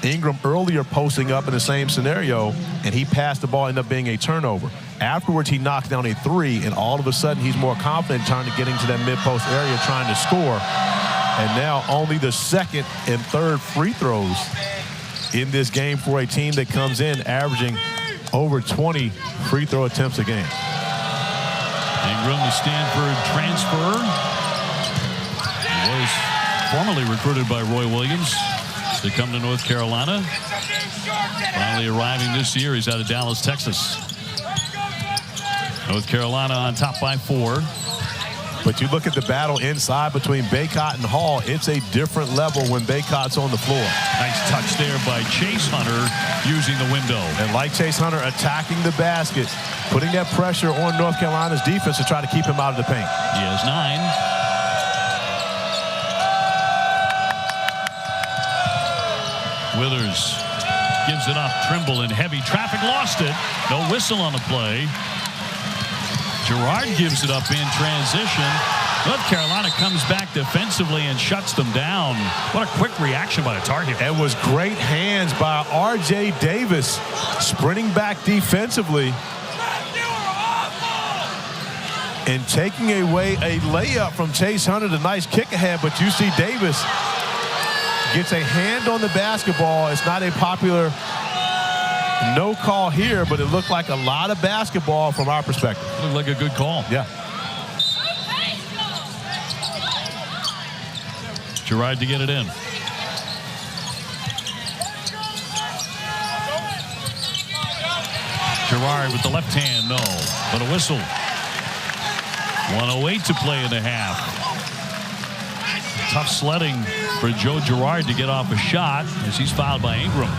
Ingram earlier posting up in the same scenario, and he passed the ball, ended up being a turnover. Afterwards, he knocked down a 3, and all of a sudden, he's more confident trying to get into that mid-post area, trying to score. And now only the second and third free throws in this game for a team that comes in averaging over 20 free throw attempts a game. Ingram, the Stanford transfer. He was formerly recruited by Roy Williams to come to North Carolina. Finally arriving this year, he's out of Dallas, Texas. North Carolina on top by 4. But you look at the battle inside between Bacot and Hall, it's a different level when Bacot's on the floor. Nice touch there by Chase Hunter using the window. And like Chase Hunter attacking the basket, putting that pressure on North Carolina's defense to try to keep him out of the paint. He has 9. Withers gives it up. Trimble in heavy traffic, lost it. No whistle on the play. Girard gives it up in transition. North Carolina comes back defensively and shuts them down. What a quick reaction by the Tar Heels. It was great hands by R.J. Davis, sprinting back defensively and taking away a layup from Chase Hunter. The nice kick ahead, but you see Davis gets a hand on the basketball. It's not a popular no call here, but it looked like a lot of basketball from our perspective. Looked like a good call. Yeah. Girard to get it in. Girard with the left hand, no, but a whistle. 1:08 to play in the half. Tough sledding for Joe Girard to get off a shot as he's fouled by Ingram.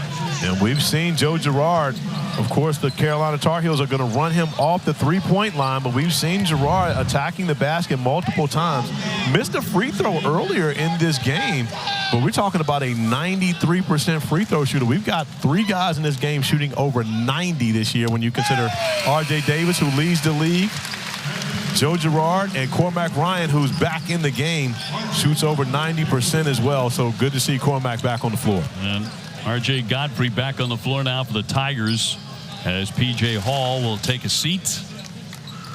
And we've seen Joe Girard. Of course, the Carolina Tar Heels are going to run him off the three-point line, but we've seen Girard attacking the basket multiple times. Missed a free throw earlier in this game, but we're talking about a 93% free throw shooter. We've got 3 guys in this game shooting over 90 this year when you consider R.J. Davis, who leads the league, Joe Girard, and Cormac Ryan, who's back in the game, shoots over 90% as well. So good to see Cormac back on the floor. And R.J. Godfrey back on the floor now for the Tigers, as P.J. Hall will take a seat.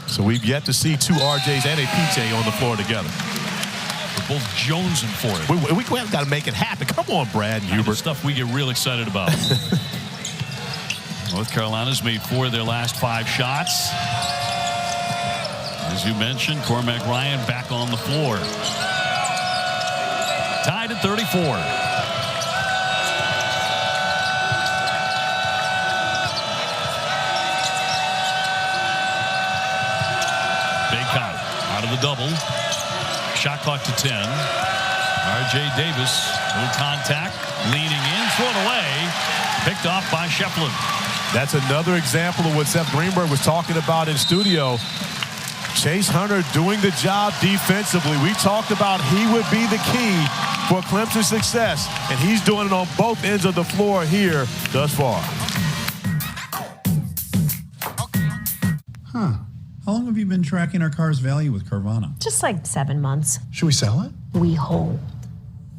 So we've yet to see 2 RJs and a P.J. on the floor together. They're both jonesing for it. We got to make it happen. Come on, Brad and Hubert. Stuff we get real excited about. North Carolina's made 4 of their last 5 shots. As you mentioned, Cormac Ryan back on the floor. Tied at 34. Out of the double. Shot clock to 10. R.J. Davis, little contact, leaning in, thrown away, picked off by Schieffelin. That's another example of what Seth Greenberg was talking about in studio. Chase Hunter doing the job defensively. We talked about he would be the key for Clemson's success, and he's doing it on both ends of the floor here thus far. Huh. How long have you been tracking our car's value with Carvana? Just like 7 months. Should we sell it? We hold.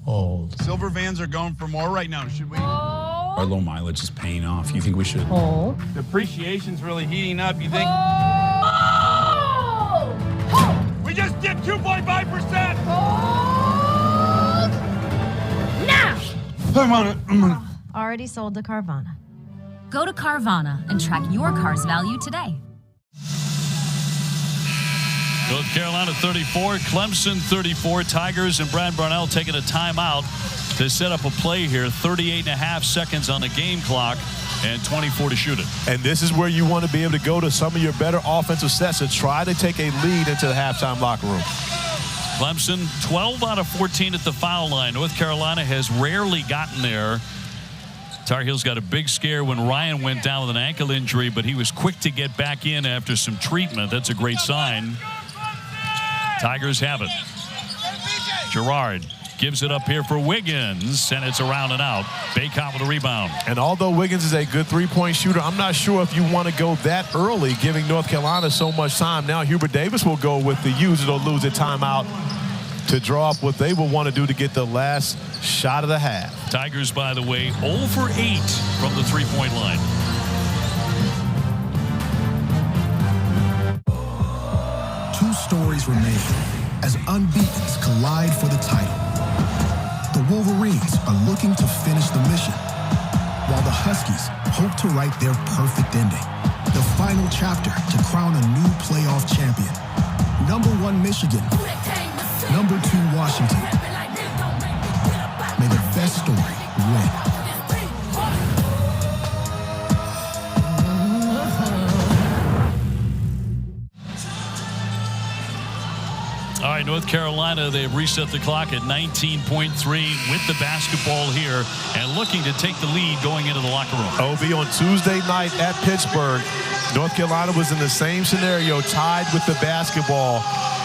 Hold. Silver vans are going for more right now. Should we? Our low mileage is paying off. You think we should? Hold. Depreciation's really heating up. You think? Hold. We just dipped 2.5%. Hold. Now. I'm on it. Already sold to Carvana. Go to Carvana and track your car's value today. North Carolina 34, Clemson 34. Tigers and Brad Barnell taking a timeout to set up a play here. 38.5 seconds on the game clock and 24 to shoot it. And this is where you want to be able to go to some of your better offensive sets to try to take a lead into the halftime locker room. Clemson 12 out of 14 at the foul line. North Carolina has rarely gotten there. Tar Heels got a big scare when Ryan went down with an ankle injury, but he was quick to get back in after some treatment. That's a great sign. Tigers have it. Girard gives it up here for Wiggins, and it's around and out. Bacot with a rebound. And although Wiggins is a good three-point shooter, I'm not sure if you want to go that early, giving North Carolina so much time. Now Hubert Davis will go with the use it or lose it timeout to draw up what they will want to do to get the last shot of the half. Tigers, by the way, 0 for 8 from the three-point line. Two stories remain as unbeatens collide for the title. The Wolverines are looking to finish the mission, while the Huskies hope to write their perfect ending. The final chapter to crown a new playoff champion. Number 1 Michigan, number 2 Washington. May the best story win. All right, North Carolina, they've reset the clock at 19.3 with the basketball here and looking to take the lead going into the locker room. OB, on Tuesday night at Pittsburgh, North Carolina was in the same scenario, tied with the basketball,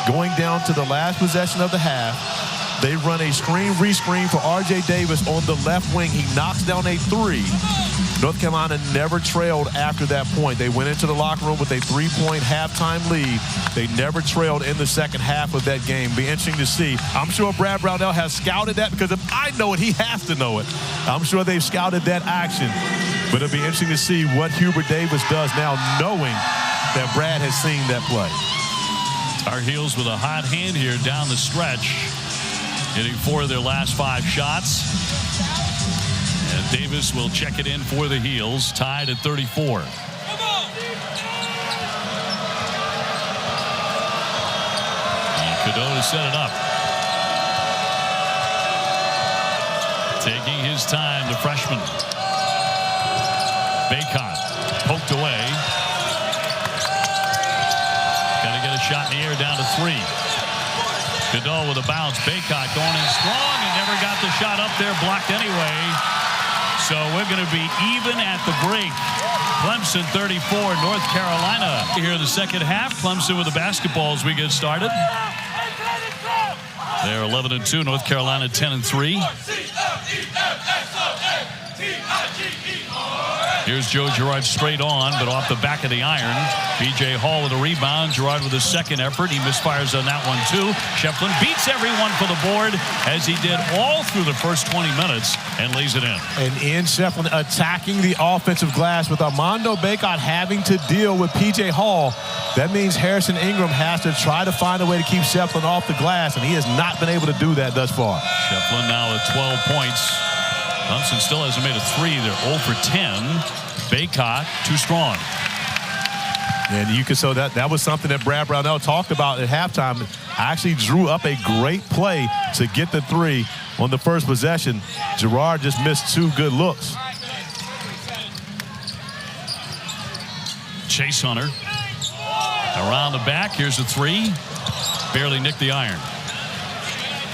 going down to the last possession of the half. They run a screen-re-screen for R.J. Davis on the left wing. He knocks down a three. North Carolina never trailed after that point. They went into the locker room with a 3-point halftime lead. They never trailed in the second half of that game. Be interesting to see. I'm sure Brad Brownell has scouted that, because if I know it, he has to know it. I'm sure they've scouted that action. But it'll be interesting to see what Hubert Davis does now, knowing that Brad has seen that play. Tar Heels with a hot hand here down the stretch, hitting 4 of their last 5 shots. And Davis will check it in for the Heels, tied at 34. And Cadeau to set it up. Taking his time, the freshman. Bacot poked away. Got to get a shot in the air, down to 3. Cadeau with a bounce. Bacot going in strong and never got the shot up there, blocked anyway. So we're going to be even at the break. Clemson 34, North Carolina. Here in the second half, Clemson with the basketball as we get started. They're 11-2, North Carolina 10-3. Here's Joe Girard straight on, but off the back of the iron. B.J. Hall with a rebound. Girard with a second effort. He misfires on that one, too. Schieffelin beats everyone for the board, as he did all through the first 20 minutes, and lays it in. And Ian Schieffelin attacking the offensive glass with Armando Bacot having to deal with P.J. Hall. That means Harrison Ingram has to try to find a way to keep Schieffelin off the glass, and he has not been able to do that thus far. Schieffelin now at 12 points. Clemson still hasn't made a 3. They're 0 for 10. Bacot too strong. And you could, so that was something that Brad Brownell talked about at halftime. Actually drew up a great play to get the 3 on the first possession. Girard just missed 2 good looks. Chase Hunter around the back. Here's a 3. Barely nicked the iron.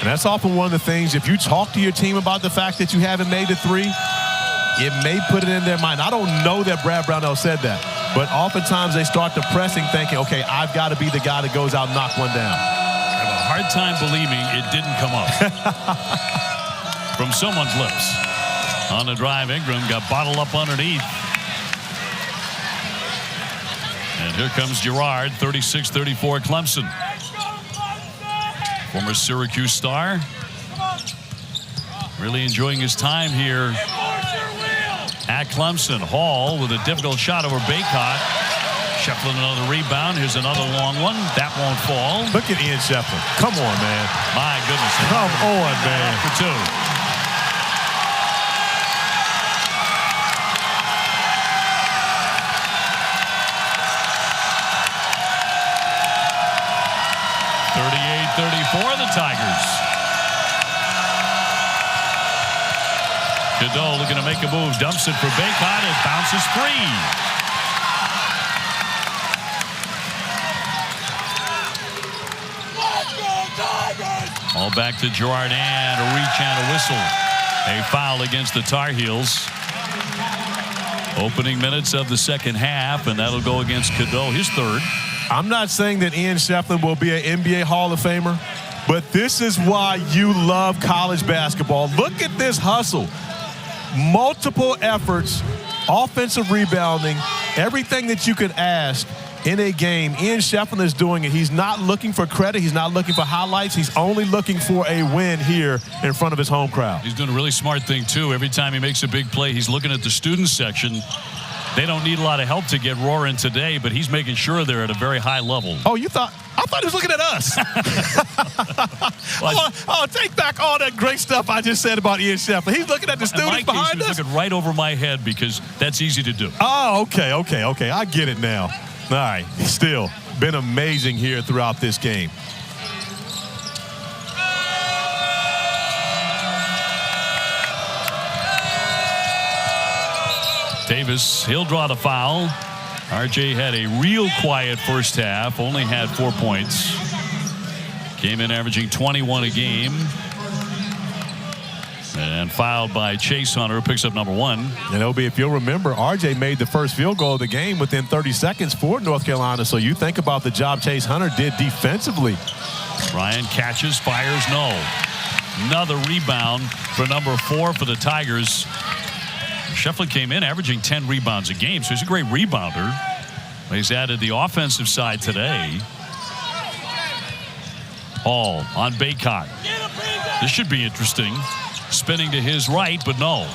And that's often one of the things, if you talk to your team about the fact that you haven't made the 3, it may put it in their mind. I don't know that Brad Brownell said that, but oftentimes they start the pressing thinking, okay, I've got to be the guy that goes out and knock one down. I have a hard time believing it didn't come up from someone's lips. On the drive, Ingram got bottled up underneath. And here comes Girard, 36-34 Clemson. Former Syracuse star. Really enjoying his time here at Clemson. Hall with a difficult shot over Bacot. Schieffelin another rebound. Here's another long one. That won't fall. Look at Ian Schieffelin. Come on, man. My goodness. Come on, man. For 2. for the Tigers. Cadeau looking to make a move. Dumps it for Bacot. It bounces free. All back to Gerard and a reach and a whistle. A foul against the Tar Heels. Opening minutes of the second half, and that'll go against Cadeau, his third. I'm not saying that Ian Schieffelin will be an NBA Hall of Famer, but this is why you love college basketball. Look at this hustle. Multiple efforts, offensive rebounding, everything that you could ask in a game. Ian Schieffelin is doing it. He's not looking for credit. He's not looking for highlights. He's only looking for a win here in front of his home crowd. He's doing a really smart thing, too. Every time he makes a big play, he's looking at the student section. They don't need a lot of help to get roaring today, but he's making sure they're at a very high level. Oh, I thought he was looking at us. Take back all that great stuff I just said about Ian Schieffelin. He's looking at the students behind us. He's looking right over my head because that's easy to do. Oh, okay. I get it now. All right. Still been amazing here throughout this game. Davis, he'll draw the foul. RJ had a real quiet first half, only had 4 points. Came in averaging 21 a game. And fouled by Chase Hunter, who picks up number 1. And Obi, if you'll remember, RJ made the first field goal of the game within 30 seconds for North Carolina. So you think about the job Chase Hunter did defensively. Ryan catches, fires, no. Another rebound for number 4 for the Tigers. Schieffelin came in averaging 10 rebounds a game, so he's a great rebounder. He's added the offensive side today. Hall on Bacot. This should be interesting. Spinning to his right, but no.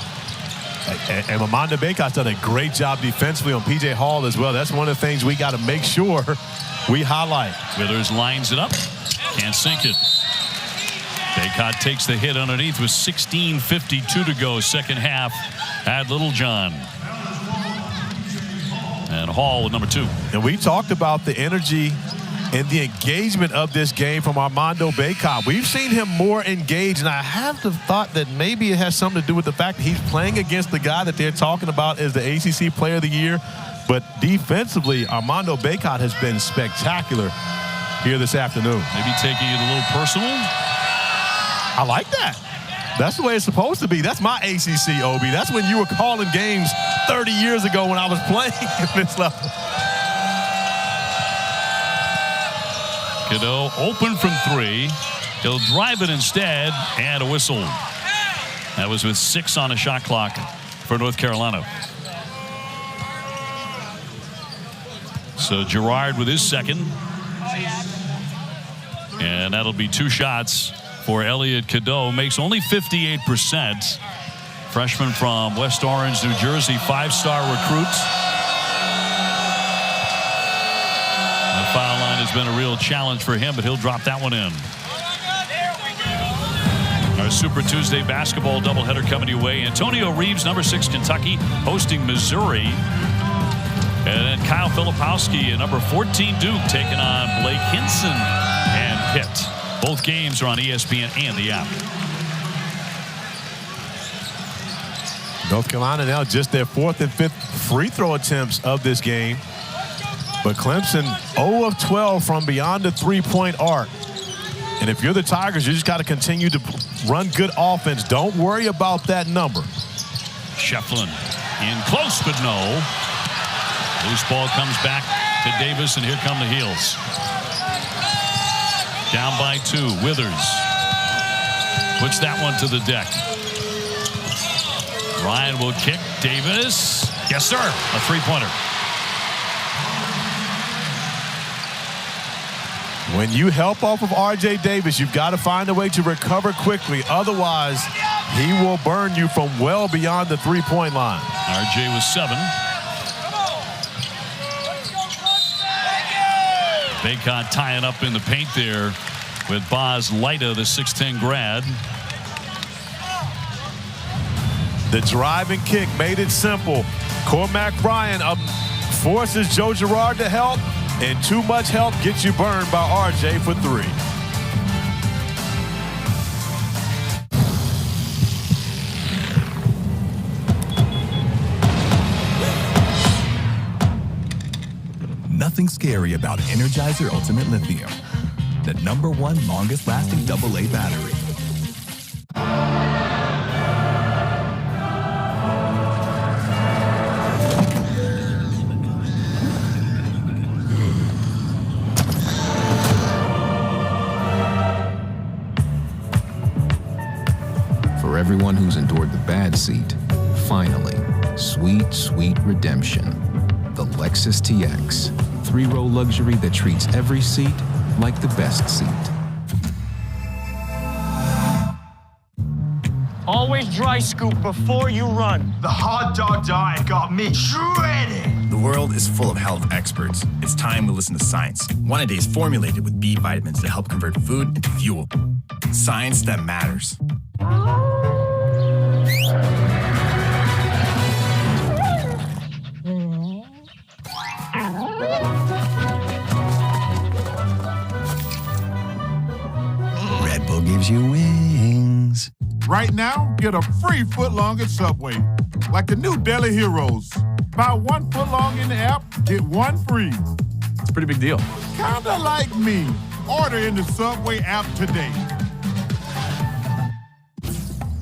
And Armando Bacot's done a great job defensively on P.J. Hall as well. That's one of the things we got to make sure we highlight. Withers lines it up. Can't sink it. Bacot takes the hit underneath with 16:52 to go, second half at Littlejohn. And Hall with number 2. And we talked about the energy and the engagement of this game from Armando Bacot. We've seen him more engaged, and I have the thought that maybe it has something to do with the fact that he's playing against the guy that they're talking about as the ACC Player of the Year. But defensively, Armando Bacot has been spectacular here this afternoon. Maybe taking it a little personal. I like that. That's the way it's supposed to be. That's my ACC, Obi. That's when you were calling games 30 years ago when I was playing at this level. Cadeau open from 3. He'll drive it instead, and a whistle. That was with 6 on the shot clock for North Carolina. So Gerard with his second. And that'll be 2 shots for Elliot Cadeau. Makes only 58%. Freshman from West Orange, New Jersey, 5-star recruit. The foul line has been a real challenge for him, but he'll drop that one in. Our Super Tuesday basketball doubleheader coming your way. Antonio Reeves, number 6 Kentucky, hosting Missouri. And then Kyle Filipowski and number 14 Duke taking on Blake Hinson and Pitt. Both games are on ESPN and the app. North Carolina now just their 4th and 5th free throw attempts of this game. But Clemson 0 of 12 from beyond the 3-point arc. And if you're the Tigers, you just got to continue to run good offense. Don't worry about that number. Schieffelin in close, but no. Loose ball comes back to Davis, and here come the Heels. Down by 2. Withers puts that one to the deck. Ryan will kick. Davis. Yes, sir. A 3-pointer. When you help off of R.J. Davis, you've got to find a way to recover quickly. Otherwise, he will burn you from well beyond the 3-point line. R.J. was 7. Bacot tying up in the paint there with Boz Leita, the 6'10 grad. The drive and kick made it simple. Cormac Ryan forces Joe Girard to help, and too much help gets you burned by RJ for 3. nothing scary about Energizer Ultimate Lithium, the #1 longest-lasting AA battery. For everyone who's endured the bad seat, finally, sweet, sweet redemption. The Lexus TX, 3-row luxury that treats every seat like the best seat. Always dry scoop before you run. The hot dog diet got me shredded. The world is full of health experts. It's time we listen to science. One a day is formulated with B vitamins to help convert food into fuel. Science that matters. Red Bull gives you wings. Right now, get a free footlong at Subway. Like the new Deli Heroes. Buy 1 footlong in the app, get 1 free. It's a pretty big deal. Kinda like me. Order in the Subway app today.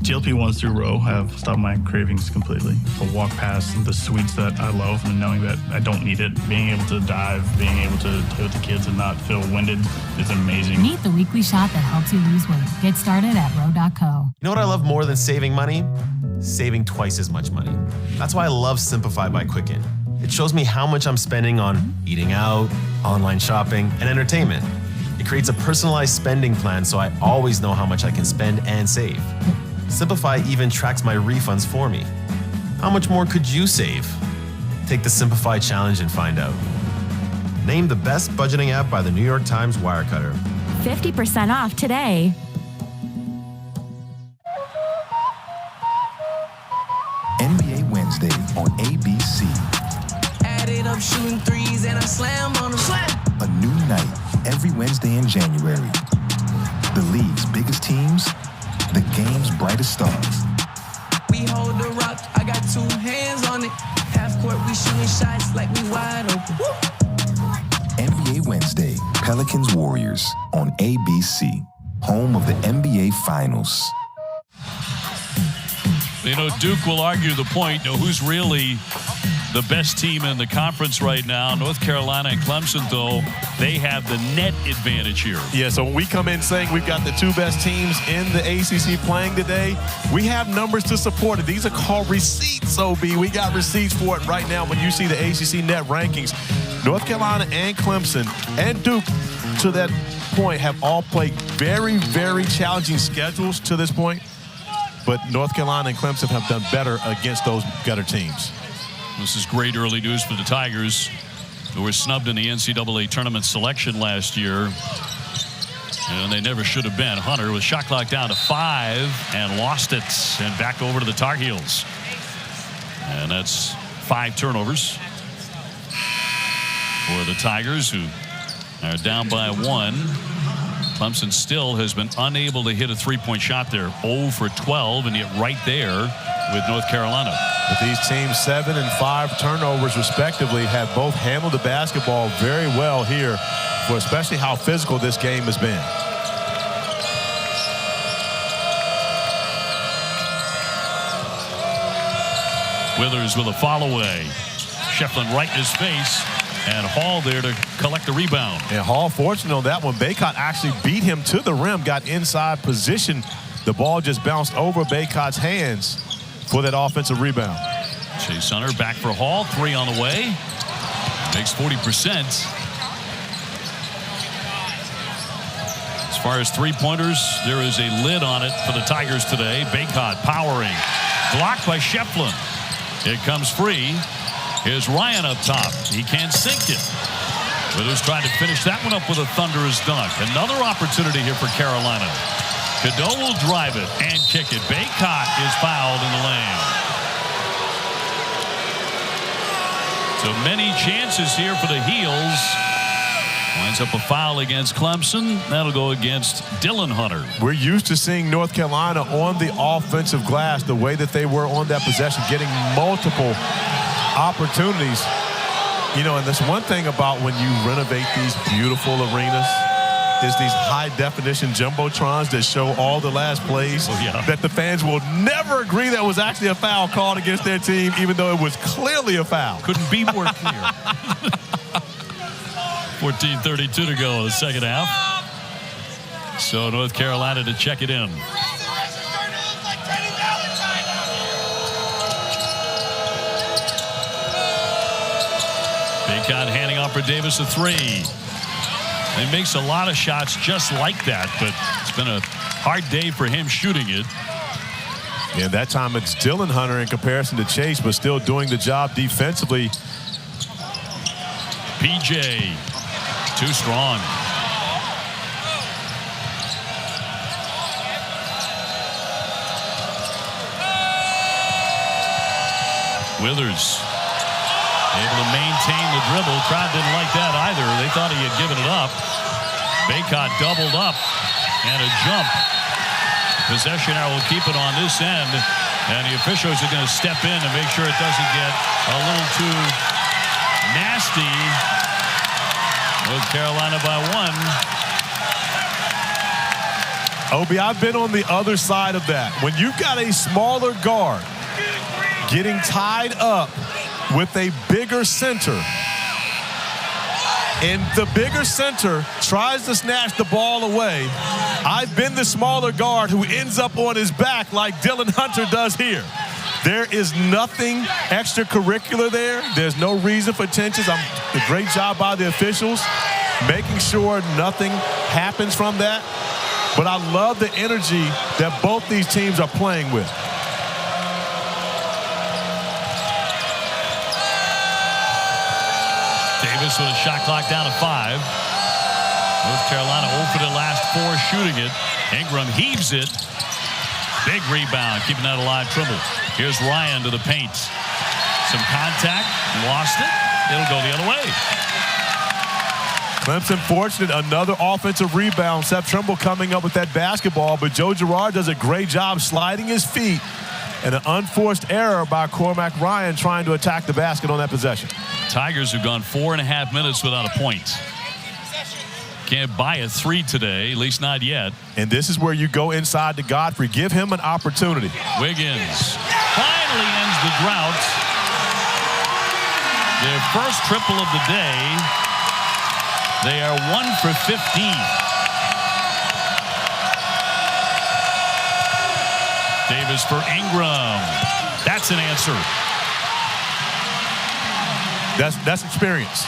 GLP-1s through Row have stopped my cravings completely. I'll walk past the sweets that I love and knowing that I don't need it. Being able to dive, being able to play with the kids and not feel winded is amazing. Meet the weekly shot that helps you lose weight. Get started at Row.co. You know what I love more than saving money? Saving twice as much money. That's why I love Simplify by Quicken. It shows me how much I'm spending on eating out, online shopping, and entertainment. It creates a personalized spending plan so I always know how much I can spend and save. Simplify even tracks my refunds for me. How much more could you save? Take the Simplify challenge and find out. Named the best budgeting app by the New York Times Wirecutter. 50% off today. NBA Wednesday on ABC. Added up shooting threes and I slam on them. A new night every Wednesday in January. The league's biggest teams, the game's brightest stars. We hold the rock, I got 2 hands on it. Half court, we shooting shots like we wide open. Woo! NBA Wednesday, Pelicans Warriors on ABC, home of the NBA Finals. You know, Duke will argue the point, who's really the best team in the conference right now. North Carolina and Clemson, though, they have the net advantage here. Yeah, so when we come in saying we've got the 2 best teams in the ACC playing today, we have numbers to support it. These are called receipts, OB. We got receipts for it right now when you see the ACC net rankings. North Carolina and Clemson and Duke, to that point, have all played very, very challenging schedules to this point. But North Carolina and Clemson have done better against those better teams. This is great early news for the Tigers, who were snubbed in the NCAA tournament selection last year. And they never should have been. Hunter with shot clock down to 5 and lost it. And back over to the Tar Heels. And that's 5 turnovers for the Tigers, who are down by 1. Clemson still has been unable to hit a 3-point shot there. 0 for 12, and yet right there with North Carolina. But these teams 7 and 5 turnovers respectively have both handled the basketball very well here, for especially how physical this game has been. Withers with a follow away. Schieffelin right in his face. And Hall there to collect the rebound. And Hall fortunate on that one. Bacot actually beat him to the rim, got inside position. The ball just bounced over Bacot's hands for that offensive rebound. Chase Hunter back for Hall. 3 on the way. Makes 40%. As far as 3-pointers, there is a lid on it for the Tigers today. Bacot powering. Blocked by Schieffelin. It comes free. Here's Ryan up top. He can't sink it. Withers trying to finish that one up with a thunderous dunk. Another opportunity here for Carolina. Cadeau will drive it and kick it. Bacot is fouled in the lane. So many chances here for the Heels. Winds up a foul against Clemson. That'll go against Dylan Hunter. We're used to seeing North Carolina on the offensive glass the way that they were on that possession, getting multiple opportunities You know, and there's one thing about when you renovate these beautiful arenas is these high-definition jumbotrons that show all the last plays that the fans will never agree that was actually a foul called against their team, even though it was clearly a foul. Couldn't be more clear. 14:32 to go in the second half. So North Carolina to check it in. Bacot handing off for Davis a three. He makes a lot of shots just like that, but it's been a hard day for him shooting it. Yeah, that time it's Dylan Hunter in comparison to Chase, but still doing the job defensively. PJ, too strong. Withers able to maintain the dribble. Crowd didn't like that either. They thought he had given it up. Bacot doubled up and a jump. Possession now will keep it on this end, and the officials are going to step in and make sure it doesn't get a little too nasty. North Carolina by one. Obi, I've been on the other side of that. When you've got a smaller guard getting tied up with a bigger center, and the bigger center tries to snatch the ball away, I've been the smaller guard who ends up on his back like Dylan Hunter does here. There is nothing extracurricular there. There's no reason for tensions. A great job by the officials making sure nothing happens from that. But I love the energy that both these teams are playing with. Davis with a shot clock down to 5. North Carolina 0 for the last 4 shooting it. Ingram heaves it. Big rebound, keeping that alive. Trimble. Here's Ryan to the paint. Some contact, lost it. It'll go the other way. Clemson fortunate, another offensive rebound. Seth Trimble coming up with that basketball, but Joe Girard does a great job sliding his feet, and an unforced error by Cormac Ryan trying to attack the basket on that possession. Tigers have gone 4.5 minutes without a point. Can't buy a 3 today, at least not yet. And this is where you go inside to Godfrey. Give him an opportunity. Wiggins finally ends the drought. Their first triple of the day. They are 1 for 15. Davis for Ingram. That's an answer. That's experience.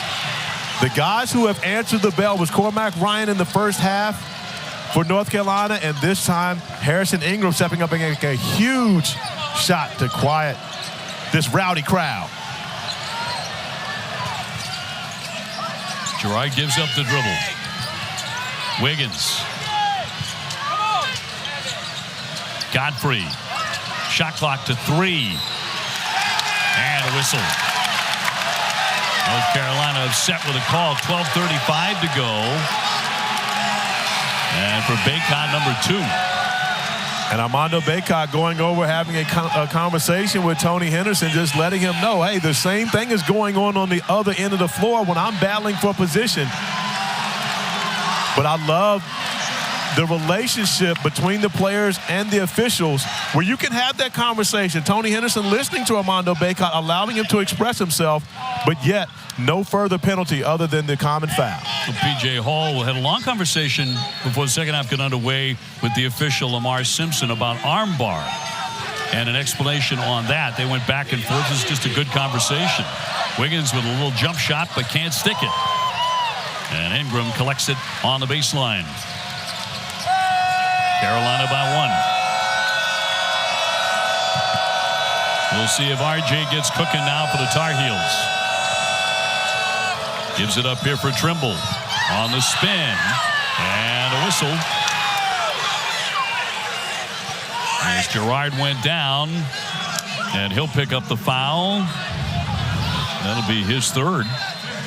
The guys who have answered the bell was Cormac Ryan in the first half for North Carolina, and this time Harrison Ingram stepping up and getting a huge shot to quiet this rowdy crowd. Girard gives up the dribble. Wiggins. Godfrey. Shot clock to 3. And a whistle. North Carolina upset with a call. 12:35 to go. And for Bacot, number 2. And Armando Bacot going over, having a conversation with Tony Henderson, just letting him know, hey, the same thing is going on the other end of the floor when I'm battling for position. But I love the relationship between the players and the officials where you can have that conversation. Tony Henderson listening to Armando Bacot, allowing him to express himself, but yet no further penalty other than the common foul. P.J. Hall had a long conversation before the second half got underway with the official Lamar Simpson about armbar and an explanation on that. They went back and forth. It was just a good conversation. Wiggins with a little jump shot but can't stick it. And Ingram collects it on the baseline. Carolina by 1. We'll see if RJ gets cooking now for the Tar Heels. Gives it up here for Trimble on the spin and a whistle. As Girard went down, and he'll pick up the foul. That'll be his 3rd.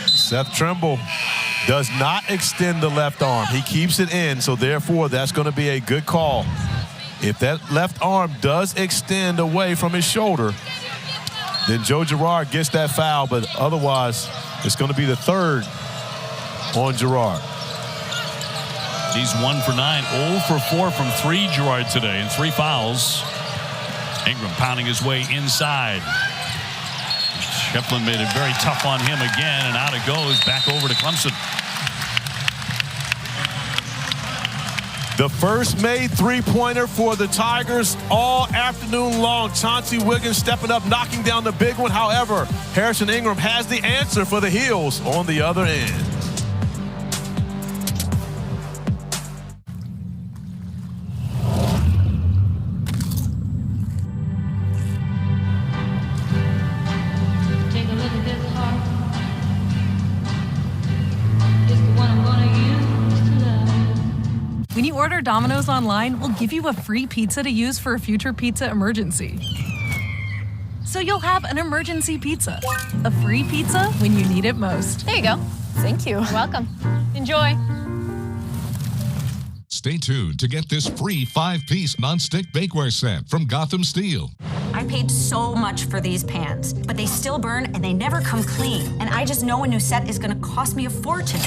Seth Trimble does not extend the left arm. He keeps it in, so therefore that's going to be a good call. If that left arm does extend away from his shoulder, then Joe Girard gets that foul, but otherwise It's going to be the third on Girard. He's 1 for 9, 0 for 4 from 3, Girard today, and 3 fouls. Ingram pounding his way inside. Schieffelin made it very tough on him again, and out it goes back over to Clemson. The first made three-pointer for the Tigers all afternoon long. Chauncey Wiggins stepping up, knocking down the big one. However, Harrison Ingram has the answer for the Heels on the other end. When you order Domino's online, we'll give you a free pizza to use for a future pizza emergency. So you'll have an emergency pizza. A free pizza when you need it most. There you go. Thank you. You're welcome. Enjoy. Stay tuned to get this free 5-piece nonstick bakeware set from Gotham Steel. I paid so much for these pans, but they still burn and they never come clean. And I just know a new set is going to cost me a fortune.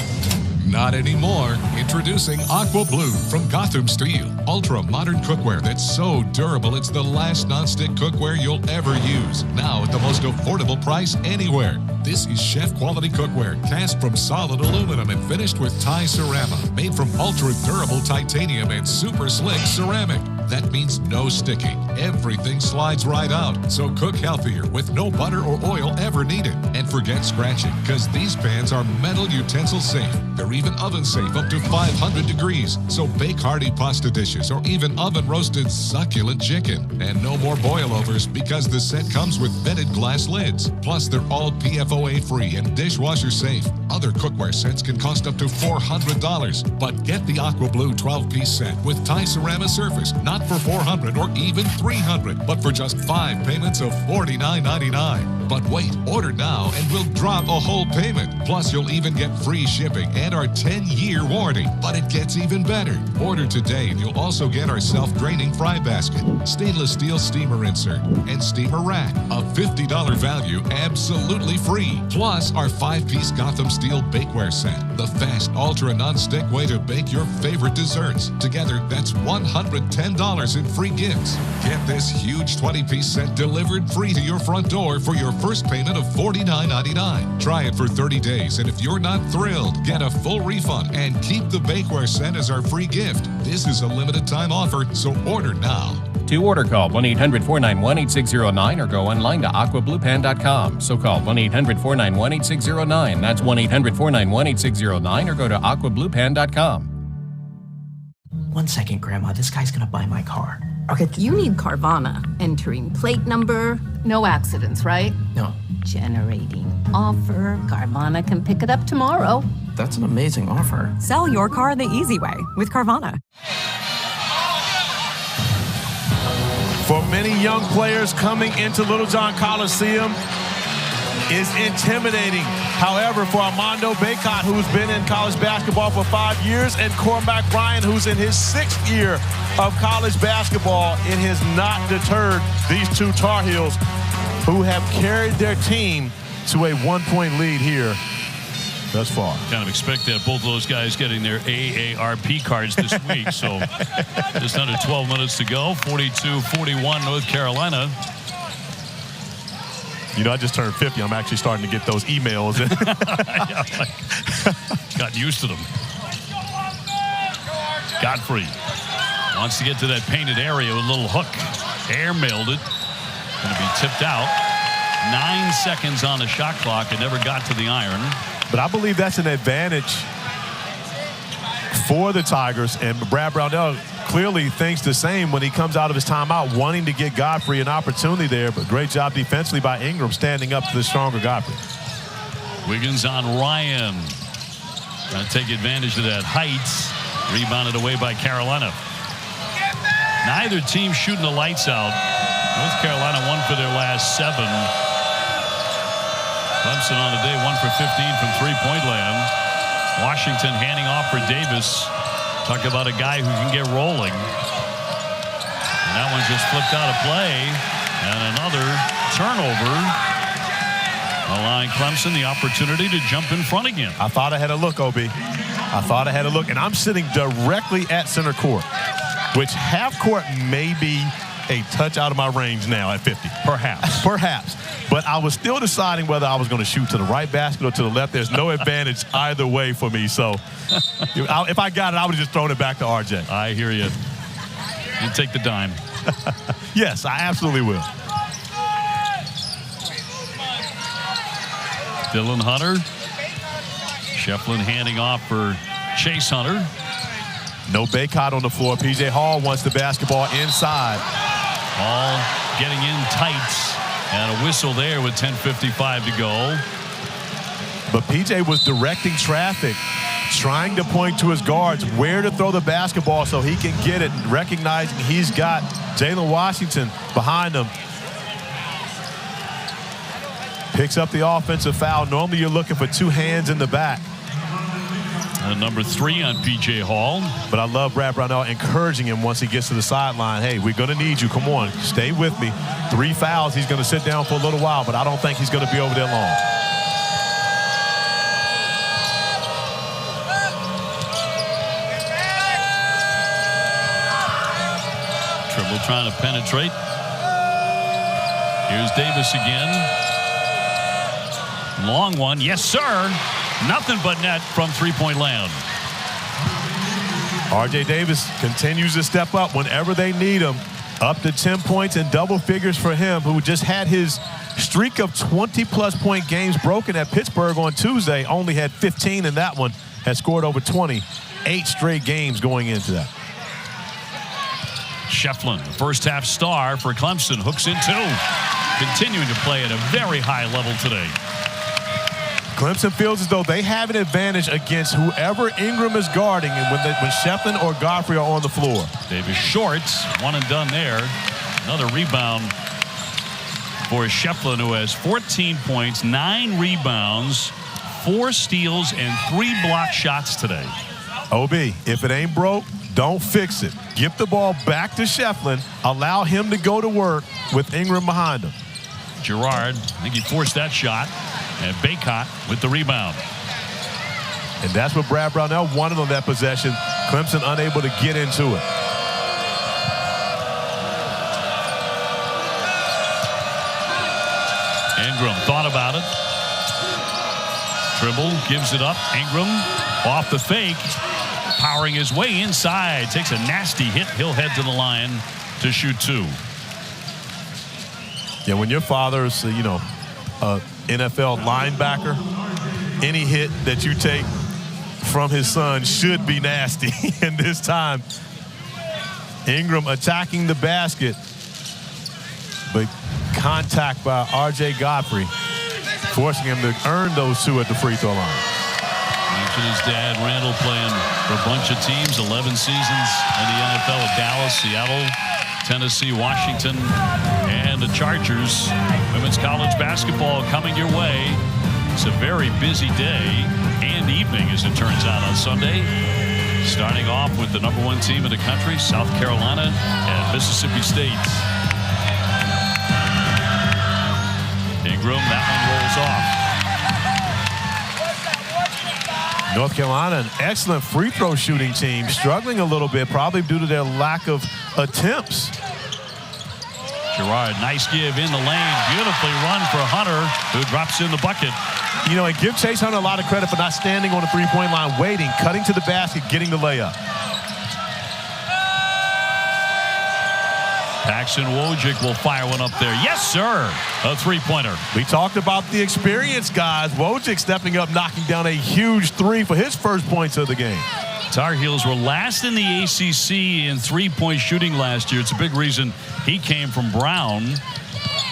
Not anymore. Introducing Aqua Blue from Gotham Steel. Ultra modern cookware that's so durable it's the last nonstick cookware you'll ever use. Now at the most affordable price anywhere. This is chef quality cookware cast from solid aluminum and finished with Thai ceramic. Made from ultra durable titanium and super slick ceramic. That means no sticking. Everything slides right out. So cook healthier with no butter or oil ever needed. And forget scratching, because these pans are metal utensil safe. They're even oven safe up to 500 degrees. So bake hearty pasta dishes or even oven roasted succulent chicken. And no more boilovers because the set comes with vented glass lids. Plus they're all PFOA free and dishwasher safe. Other cookware sets can cost up to $400. But get the Aqua Blue 12-piece set with Thai ceramic surface. Not for $400 or even $300, but for just 5 payments of $49.99. But wait, order now and we'll drop a whole payment. Plus, you'll even get free shipping and our 10-year warranty. But it gets even better. Order today and you'll also get our self-draining fry basket, stainless steel steamer insert, and steamer rack. A $50 value absolutely free. Plus, our 5-piece Gotham Steel bakeware set. The fast, ultra non-stick way to bake your favorite desserts. Together, that's $110 in free gifts. Get this huge 20-piece set delivered free to your front door for your first payment of $49.99. Try it for 30 days, and if you're not thrilled, get a full refund and keep the bakeware set as our free gift. This is a limited time offer, so order now. To order, call 1-800-491-8609 or go online to aquabluepan.com. So call 1-800-491-8609. That's 1-800-491-8609 or go to aquabluepan.com. 1 second, Grandma. This guy's gonna buy my car. Okay. You need Carvana. Entering plate number. No accidents, right? No. Generating offer. Carvana can pick it up tomorrow. That's an amazing offer. Sell your car the easy way with Carvana. For many young players, coming into Littlejohn Coliseum is intimidating. However, for Armando Bacot, who's been in college basketball for 5 years, and Cormac Bryan, who's in his 6th year of college basketball, it has not deterred these two Tar Heels who have carried their team to a 1-point lead here thus far. Kind of expect that both of those guys getting their AARP cards this week. So just under 12 minutes to go. 42-41 North Carolina. You know, I just turned 50. I'm actually starting to get those emails. Got used to them. Godfrey wants to get to that painted area with a little hook. Air-mailed it. Going to be tipped out. 9 seconds on the shot clock. It never got to the iron. But I believe that's an advantage for the Tigers. And Brad Brownell clearly thinks the same when he comes out of his timeout, wanting to get Godfrey an opportunity there. But great job defensively by Ingram, standing up to the stronger Godfrey. Wiggins on Ryan. Trying to take advantage of that height. Rebounded away by Carolina. Neither team shooting the lights out. North Carolina 1 for their last 7. Clemson on the day 1 for 15 from three-point land. Washington handing off for Davis. Talk about a guy who can get rolling. And that one just flipped out of play. And another turnover. Allowing Clemson the opportunity to jump in front again. I thought I had a look, OB. I thought I had a look, and I'm sitting directly at center court, which half court may be a touch out of my range now at 50. Perhaps. Perhaps. But I was still deciding whether I was going to shoot to the right basket or to the left. There's no advantage either way for me. So if I got it, I would have just thrown it back to RJ. I hear you. You take the dime. Yes, I absolutely will. Dylan Hunter. Schieffelin handing off for Chase Hunter. No Bacot on the floor. P.J. Hall wants the basketball inside. Hall getting in tight. And a whistle there with 10:55 to go. But P.J. was directing traffic, trying to point to his guards where to throw the basketball so he can get it, recognizing he's got Jalen Washington behind him. Picks up the offensive foul. Normally you're looking for two hands in the back. Number 3 on P.J. Hall. But I love Brad Brownell encouraging him once he gets to the sideline. Hey, we're going to need you. Come on, stay with me. 3 fouls. He's going to sit down for a little while, but I don't think he's going to be over there long. Trimble trying to penetrate. Here's Davis again. Long one. Yes, sir. Nothing but net from three-point land. R.J. Davis continues to step up whenever they need him. Up to 10 points in double figures for him, who just had his streak of 20-plus point games broken at Pittsburgh on Tuesday. Only had 15 in that one. Has scored over 20. 8 straight games going into that. Schieffelin, the first-half star for Clemson, hooks in 2. Continuing to play at a very high level today. Clemson feels as though they have an advantage against whoever Ingram is guarding and when Schieffelin or Godfrey are on the floor. Davis short, one and done there. Another rebound for Schieffelin, who has 14 points, 9 rebounds, 4 steals, and 3 block shots today. OB, if it ain't broke, don't fix it. Give the ball back to Schieffelin. Allow him to go to work with Ingram behind him. Girard, I think he forced that shot. And Bacot with the rebound. And that's what Brad Brownell wanted on that possession. Clemson unable to get into it. Ingram thought about it. Trimble gives it up. Ingram off the fake. Powering his way inside. Takes a nasty hit. He'll head to the line to shoot 2. Yeah, when your father's, NFL linebacker, any hit that you take from his son should be nasty. And this time, Ingram attacking the basket, but contact by R.J. Godfrey, forcing him to earn those 2 at the free throw line. Mentioned his dad, Randall, playing for a bunch of teams, 11 seasons in the NFL with Dallas, Seattle, Tennessee, Washington, and the Chargers. Women's college basketball coming your way. It's a very busy day and evening, as it turns out, on Sunday. Starting off with the #1 team in the country, South Carolina and Mississippi State. Ingram, that one rolls off. North Carolina, an excellent free throw shooting team, struggling a little bit, probably due to their lack of attempts. Girard, nice give in the lane. Beautifully run for Hunter, who drops in the bucket. And give Chase Hunter a lot of credit for not standing on the three-point line, waiting, cutting to the basket, getting the layup. Paxton Wojcik will fire one up there. Yes, sir. A three-pointer. We talked about the experience, guys. Wojcik stepping up, knocking down a huge 3 for his first points of the game. Tar Heels were last in the ACC in three-point shooting last year. It's a big reason he came from Brown.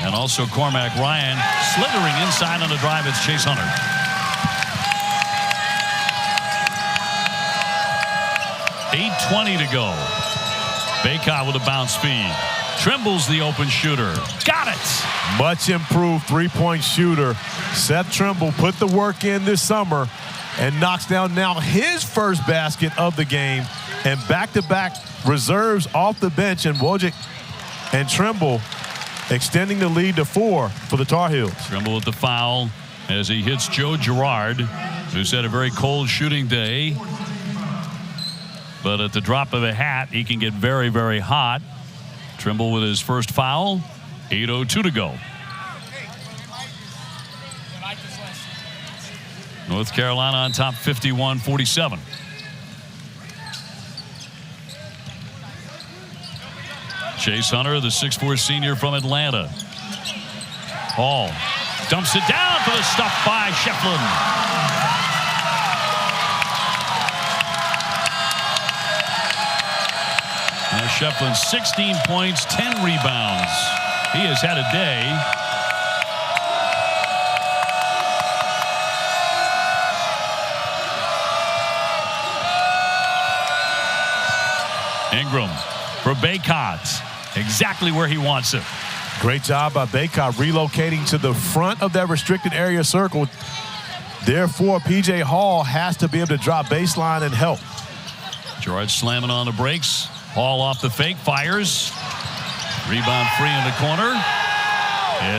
And also Cormac Ryan slithering inside on the drive. It's Chase Hunter. .820 to go. Bacot with a bounce feed. Trimble's the open shooter. Got it. Much improved three-point shooter. Seth Trimble put the work in this summer and knocks down now his first basket of the game. And back-to-back reserves off the bench, and Wojcik and Trimble extending the lead to 4 for the Tar Heels. Trimble with the foul. as he hits Joe Girard, who's had a very cold shooting day. But at the drop of a hat, he can get very, very hot. Trimble with his first foul. 8:02 to go. North Carolina on top 51-47. Chase Hunter, the 6'4" senior from Atlanta. Hall dumps it down for the stuff by Schieffelin. Now Schieffelin, 16 points, 10 rebounds. He has had a day. Ingram for Bacot. Exactly where he wants it. Great job by Bacot relocating to the front of that restricted area circle. Therefore, P.J. Hall has to be able to drop baseline and help. Girard slamming on the brakes. Hall off the fake, fires. Rebound free in the corner.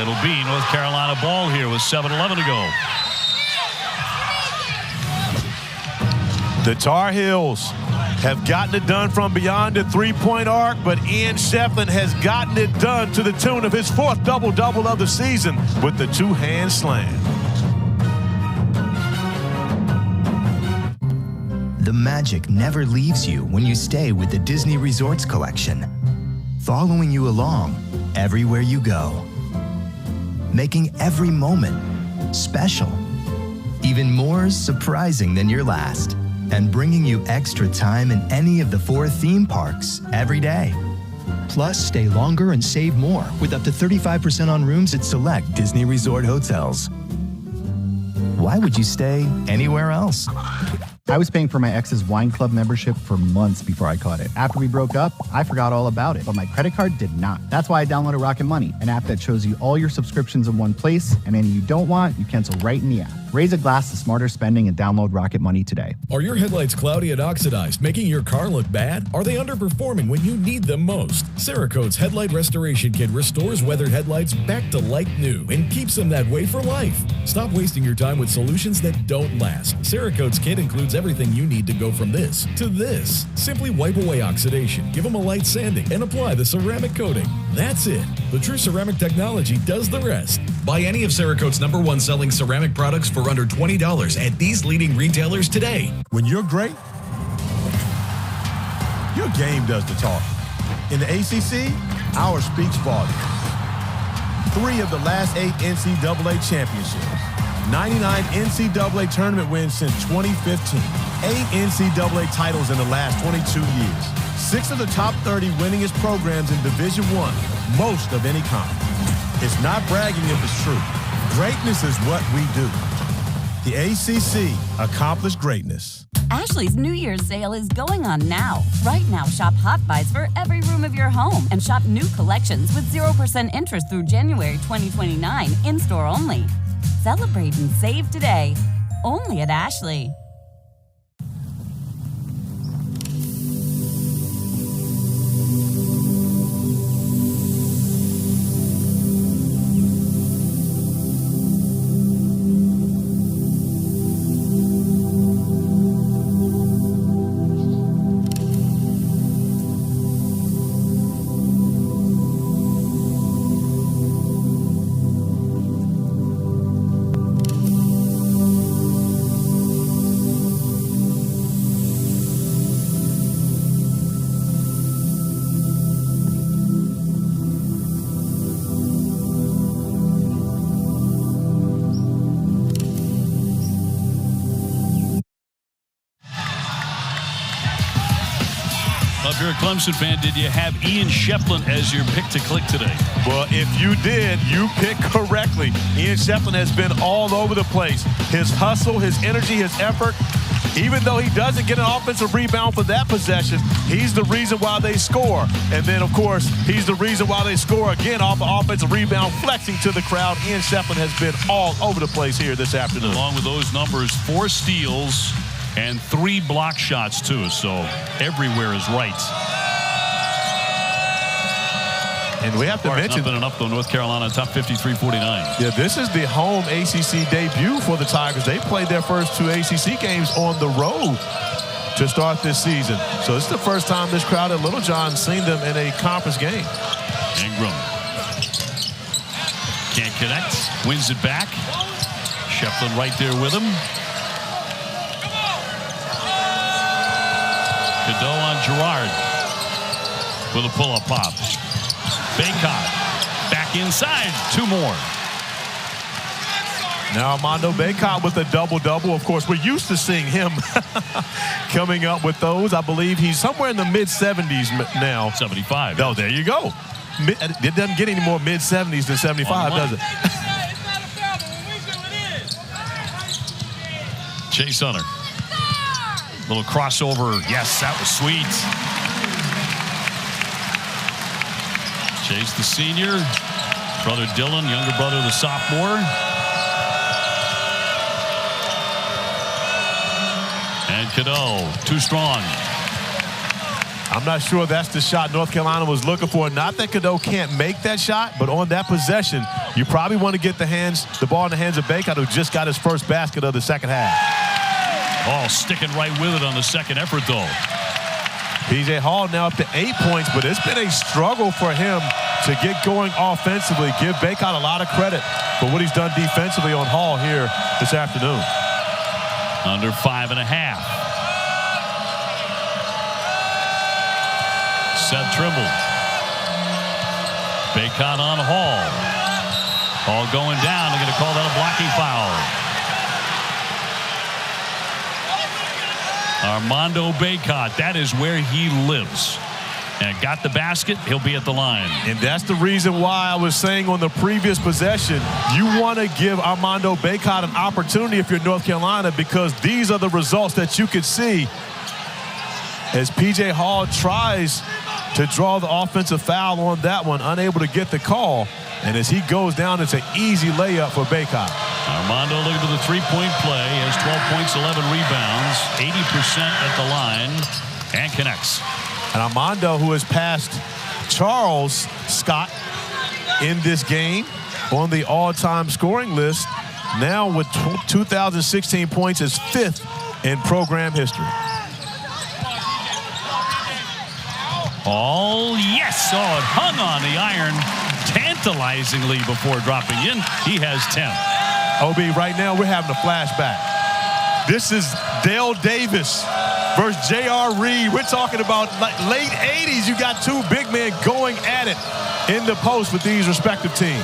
It'll be North Carolina ball here with 7:11 to go. The Tar Heels have gotten it done from beyond the three-point arc, but Ian Schieffelin has gotten it done to the tune of his 4th double-double of the season with the two-hand slam. The magic never leaves you when you stay with the Disney Resorts Collection, following you along everywhere you go, making every moment special, even more surprising than your last, and bringing you extra time in any of the 4 theme parks every day. Plus, stay longer and save more with up to 35% on rooms at select Disney Resort hotels. Why would you stay anywhere else? I was paying for my ex's wine club membership for months before I caught it. After we broke up, I forgot all about it, but my credit card did not. That's why I downloaded Rocket Money, an app that shows you all your subscriptions in one place, and any you don't want, you cancel right in the app. Raise a glass to smarter spending and download Rocket Money today. Are your headlights cloudy and oxidized, making your car look bad? Are they underperforming when you need them most? Cerakote's Headlight Restoration Kit restores weathered headlights back to like new and keeps them that way for life. Stop wasting your time with solutions that don't last. Cerakote's kit includes everything you need to go from this to this. Simply wipe away oxidation, give them a light sanding, and apply the ceramic coating. That's it. The True Ceramic technology does the rest. Buy any of Cerakote's #1 selling ceramic products for under $20 at these leading retailers today. When you're great, your game does the talking. In the ACC, ours speaks volumes. 3 of the last 8 NCAA championships. 99 NCAA tournament wins since 2015. 8 NCAA titles in the last 22 years. 6 of the top 30 winningest programs in Division I, most of any conference. It's not bragging if it's true. Greatness is what we do. The ACC accomplished greatness. Ashley's New Year's sale is going on now. Right now, shop Hot Buys for every room of your home and shop new collections with 0% interest through January 2029 in-store only. Celebrate and save today. Only at Ashley. If you're a Clemson fan, did you have Ian Schieffelin as your pick to click today? Well, if you did, you picked correctly. Ian Schieffelin has been all over the place. His hustle, his energy, his effort. Even though he doesn't get an offensive rebound for that possession, he's the reason why they score. And then, of course, he's the reason why they score again off an offensive rebound, flexing to the crowd. Ian Schieffelin has been all over the place here this afternoon. Along with those numbers, 4 steals and 3 block shots, too. So everywhere is right. And we have to mention. Up and up though, North Carolina top 53-49. Yeah, this is the home ACC debut for the Tigers. They played their first 2 ACC games on the road to start this season. So this is the first time this crowd at Littlejohn seen them in a conference game. Ingram can't connect, wins it back. Schieffelin right there with him. Cadeau on Girard with a pull-up pop. Bacot back inside, 2 more. Now Armando Bacot with a double-double. Of course, we're used to seeing him coming up with those. I believe he's somewhere in the mid-70s now. 75. Oh, there you go. It doesn't get any more mid-70s than 75, does it? Chase Hunter. Little crossover. Yes, that was sweet. Chase the senior. Brother Dylan, younger brother the sophomore. And Cadeau, too strong. I'm not sure that's the shot North Carolina was looking for. Not that Cadeau can't make that shot, but on that possession, you probably want to get the ball in the hands of Bacot, who just got his first basket of the second half. Hall sticking right with it on the second effort, though. P.J. Hall now up to 8 points, but it's been a struggle for him to get going offensively. Give Bacot a lot of credit for what he's done defensively on Hall here this afternoon. Under 5.5. Seth Trimble. Bacot on Hall. Hall going down. They're going to call that a blocking foul. Armando Bacot, that is where he lives. And got the basket, he'll be at the line. And that's the reason why I was saying on the previous possession, you want to give Armando Bacot an opportunity if you're North Carolina, because these are the results that you could see as P.J. Hall tries to draw the offensive foul on that one, unable to get the call. And as he goes down, it's an easy layup for Bacot. Armando looking for the three-point play. Has 12 points, 11 rebounds, 80% at the line, and connects. And Armando, who has passed Charles Scott in this game on the all-time scoring list, now with 2016 points, is 5th in program history. Oh, yes. Oh, it hung on the iron tantalizingly before dropping in. He has 10. OB, right now we're having a flashback. This is Dale Davis versus J.R. Reed. We're talking about late 80s. You got 2 big men going at it in the post with these respective teams.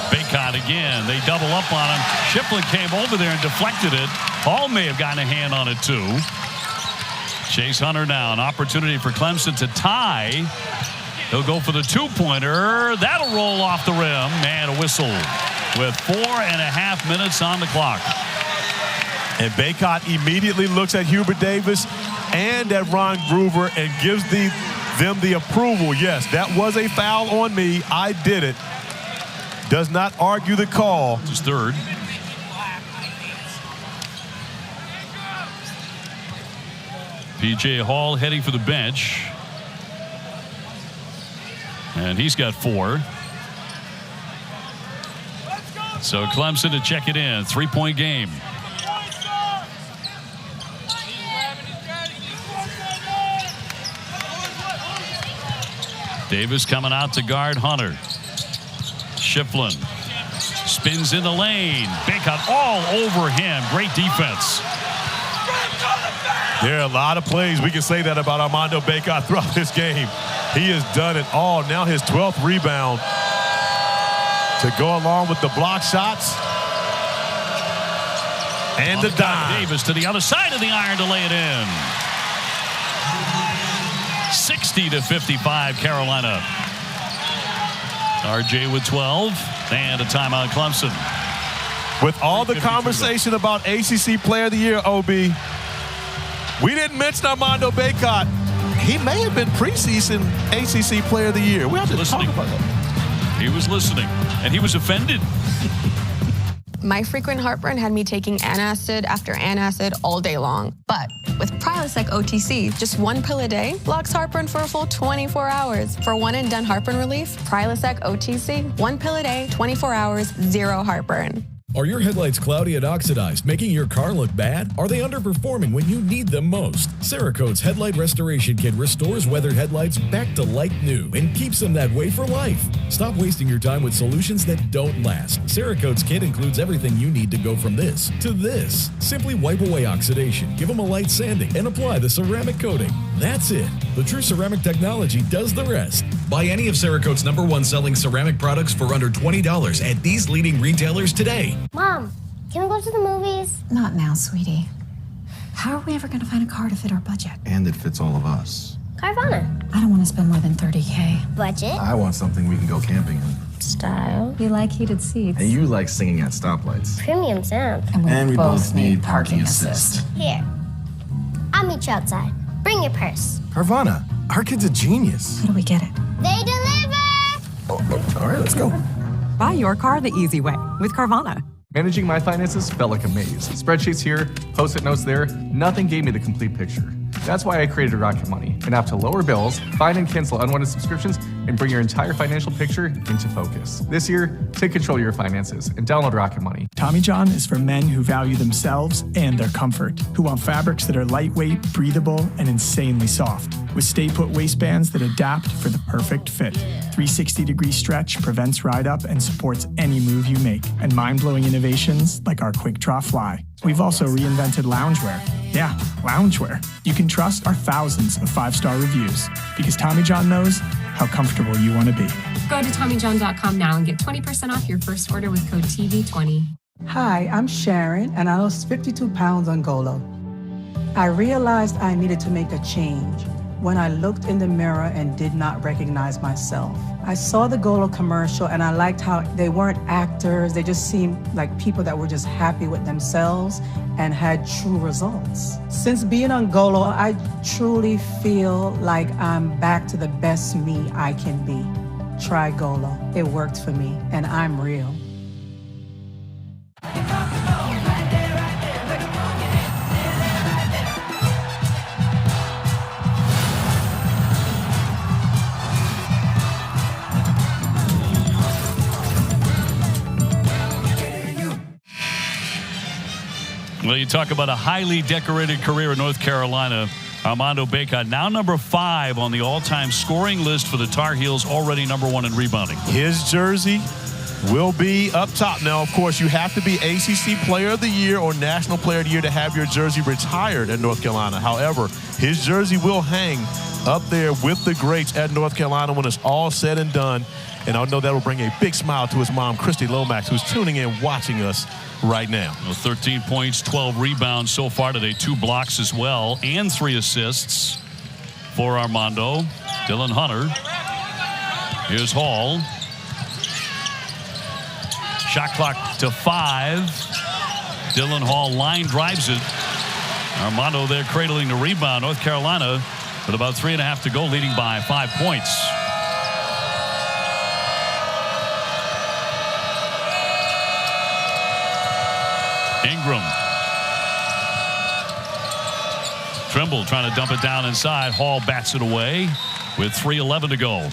Bacot again. They double up on him. Schieffelin came over there and deflected it. Hall may have gotten a hand on it too. Chase Hunter now, an opportunity for Clemson to tie. He'll go for the 2-pointer. That'll roll off the rim. And a whistle with 4.5 minutes on the clock. And Bacot immediately looks at Hubert Davis and at Ron Groover and gives them the approval. Yes, that was a foul on me. I did it. Does not argue the call. It's his 3rd. P.J. Hall heading for the bench. And he's got 4. So Clemson to check it in. 3-point game. Davis coming out to guard Hunter. Schieffelin spins in the lane. Bacot all over him. Great defense. There are a lot of plays we can say that about Armando Bacot throughout this game. He has done it all. Now his 12th rebound to go along with the block shots. And the dime. Davis to the other side of the iron to lay it in. 60-55 Carolina. RJ with 12 and a timeout Clemson. With all the conversation about ACC Player of the Year, OB, we didn't mention Armando Bacot. He may have been preseason ACC Player of the Year. We have to talk about that. He was listening, and he was offended. My frequent heartburn had me taking antacid after antacid all day long. But with Prilosec OTC, just one pill a day blocks heartburn for a full 24 hours. For one-and-done heartburn relief, Prilosec OTC, one pill a day, 24 hours, zero heartburn. Are your headlights cloudy and oxidized, making your car look bad? Are they underperforming when you need them most? Cerakote's Headlight Restoration Kit restores weathered headlights back to like new and keeps them that way for life. Stop wasting your time with solutions that don't last. Cerakote's kit includes everything you need to go from this to this. Simply wipe away oxidation, give them a light sanding, and apply the ceramic coating. That's it. The true ceramic technology does the rest. Buy any of Cerakote's #1 selling ceramic products for under $20 at these leading retailers today. Mom, can we go to the movies? Not now, sweetie. How are we ever going to find a car to fit our budget? And it fits all of us. Carvana. I don't want to spend more than $30K. Budget. I want something we can go camping in. Style. You like heated seats. And you like singing at stoplights. Premium sound. And we both need parking assist. Here. I'll meet you outside. Bring your purse. Carvana, our kid's a genius. How do we get it? They deliver! All right, let's go. Buy your car the easy way with Carvana. Managing my finances felt like a maze. Spreadsheets here, post-it notes there, nothing gave me the complete picture. That's why I created Rocket Money, an app to lower bills, find and cancel unwanted subscriptions, and bring your entire financial picture into focus. This year, take control of your finances and download Rocket Money. Tommy John is for men who value themselves and their comfort, who want fabrics that are lightweight, breathable, and insanely soft, with stay-put waistbands that adapt for the perfect fit. 360-degree stretch prevents ride-up and supports any move you make, and mind-blowing innovations like our Quick Draw Fly. We've also reinvented loungewear. Yeah, loungewear. You can trust our thousands of 5-star reviews because Tommy John knows how comfortable you want to be. Go to TommyJohn.com now and get 20% off your first order with code TV20. Hi, I'm Sharon, and I lost 52 pounds on Golo. I realized I needed to make a change when I looked in the mirror and did not recognize myself. I saw the Golo commercial and I liked how they weren't actors, they just seemed like people that were just happy with themselves and had true results. Since being on Golo, I truly feel like I'm back to the best me I can be. Try Golo. It worked for me, and I'm real. Well, you talk about a highly decorated career in North Carolina. Armando Bacot, now number 5 on the all-time scoring list for the Tar Heels, already number 1 in rebounding. His jersey will be up top. Now, of course, you have to be ACC Player of the Year or National Player of the Year to have your jersey retired at North Carolina. However, his jersey will hang up there with the greats at North Carolina when it's all said and done. And I know that will bring a big smile to his mom, Christy Lomax, who's tuning in, watching us right now. Well, 13 points, 12 rebounds so far today, 2 blocks as well, and 3 assists for Armando. Dylan Hunter. Here's Hall. Shot clock to 5. Dylan Hall line drives it. Armando there cradling the rebound. North Carolina with about 3.5 to go, leading by 5 points. Ingram. Trimble trying to dump it down inside. Hall bats it away with 3:11 to go.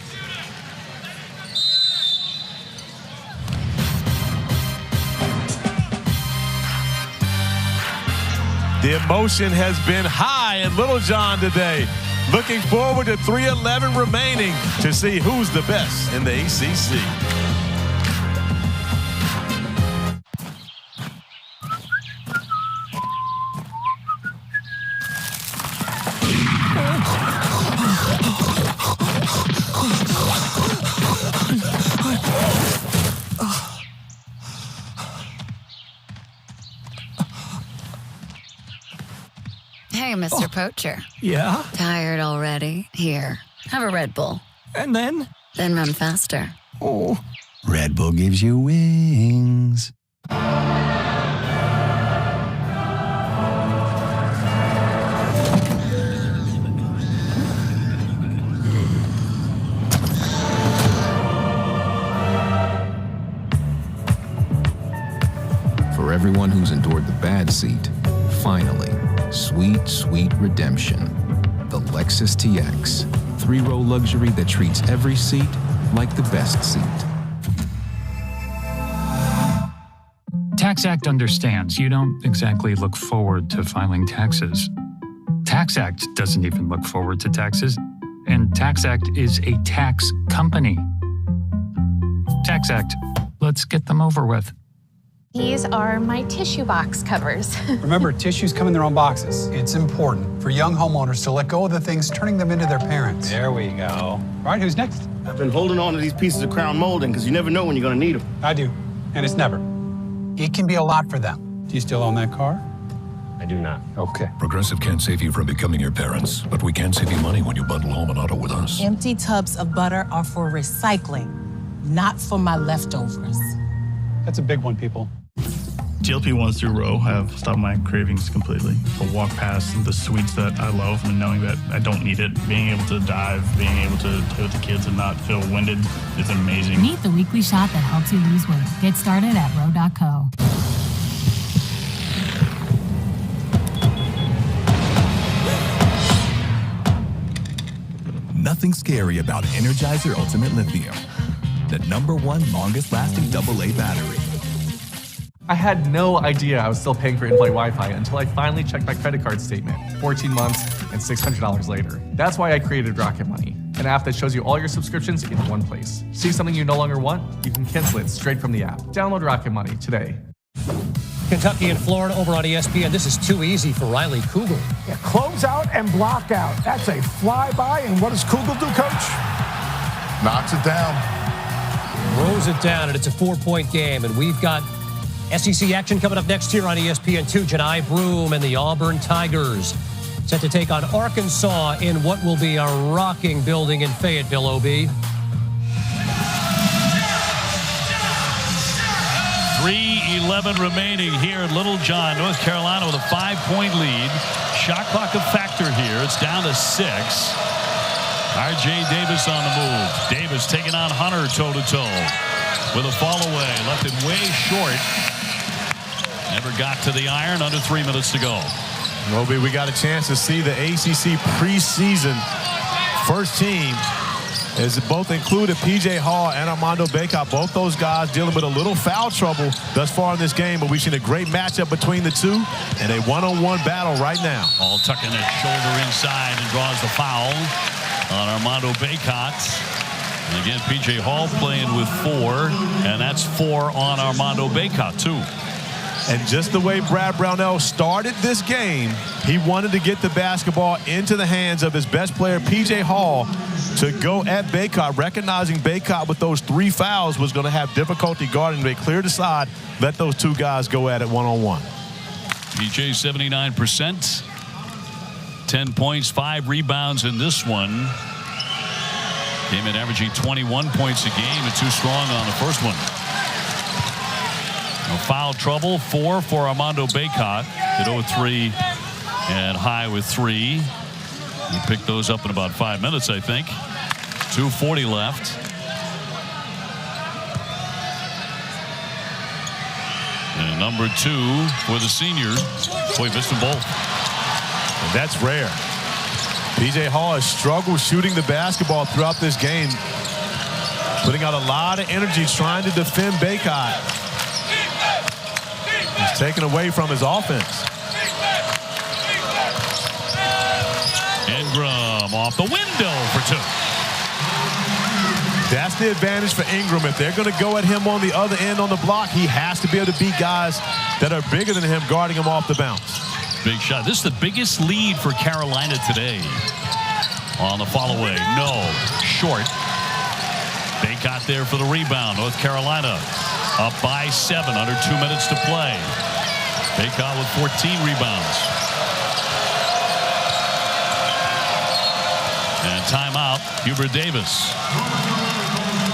The emotion has been high in Littlejohn today. Looking forward to 3:11 remaining to see who's the best in the ACC. Hey, Mr. Poacher. Yeah? Tired already? Here, have a Red Bull. And then? Then run faster. Oh. Red Bull gives you wings. everyone who's endured the bad seat, finally, sweet, sweet redemption. The Lexus TX. 3-row luxury that treats every seat like the best seat. TaxAct understands you don't exactly look forward to filing taxes. TaxAct doesn't even look forward to taxes, and TaxAct is a tax company. TaxAct, let's get them over with. These are my tissue box covers. Remember, tissues come in their own boxes. It's important for young homeowners to let go of the things turning them into their parents. There we go. All right, who's next? I've been holding on to these pieces of crown molding because you never know when you're going to need them. I do, and it's never. It can be a lot for them. Do you still own that car? I do not. Okay. Progressive can't save you from becoming your parents, but we can save you money when you bundle home and auto with us. Empty tubs of butter are for recycling, not for my leftovers. That's a big one, people. GLP-1s through Row have stopped my cravings completely. I'll walk past the sweets that I love and knowing that I don't need it. Being able to dive, being able to play with the kids and not feel winded is amazing. Meet the weekly shot that helps you lose weight. Get started at Row.co. Nothing scary about Energizer Ultimate Lithium, the #1 longest-lasting AA battery. I had no idea I was still paying for in-flight Wi-Fi until I finally checked my credit card statement, 14 months and $600 later. That's why I created Rocket Money, an app that shows you all your subscriptions in one place. See something you no longer want? You can cancel it straight from the app. Download Rocket Money today. Kentucky and Florida over on ESPN. This is too easy for Riley Kugel. Yeah, close out and block out. That's a flyby. And what does Kugel do, Coach? Knocks it down. Rolls it down, and it's a 4-point game. And we've got SEC action coming up next here on ESPN2. Janai Broome and the Auburn Tigers set to take on Arkansas in what will be a rocking building in Fayetteville, OB. 3:11 remaining here in Littlejohn, North Carolina with a 5-point lead. Shot clock a factor here. It's down to 6. R.J. Davis on the move. Davis taking on Hunter toe-to-toe with a fall away. Left it way short. Never got to the iron. Under 3 minutes to go. Roby, we got a chance to see the ACC preseason first team. As it both included P.J. Hall and Armando Bacot. Both those guys dealing with a little foul trouble thus far in this game, but we've seen a great matchup between the two and a one-on-one battle right now. All tucking that shoulder inside and draws the foul on Armando Bacot. And again, P.J. Hall playing with 4, and that's 4 on Armando Bacot, too. And just the way Brad Brownell started this game, he wanted to get the basketball into the hands of his best player, P.J. Hall, to go at Bacot, recognizing Bacot with those 3 fouls was going to have difficulty guarding. They cleared the side, let those 2 guys go at it one-on-one. PJ 79%, 10 points, 5 rebounds in this one. Came in averaging 21 points a game and too strong on the first one. No foul trouble, 4 for Armando Bacot. Hit 0-3 and high with 3. He picked those up in about 5 minutes, I think. 2:40 left. And number 2 for the senior. Boy, missed them both. And that's rare. P.J. Hall has struggled shooting the basketball throughout this game, putting out a lot of energy trying to defend Bacot. He's taken away from his offense. Ingram off the window for 2. That's the advantage for Ingram. If they're going to go at him on the other end on the block, he has to be able to beat guys that are bigger than him guarding him off the bounce. Big shot. This is the biggest lead for Carolina today. On the follow away. No. Short. Bacot there for the rebound. North Carolina up by 7. Under 2 minutes to play. Bacot with 14 rebounds. And timeout. Hubert Davis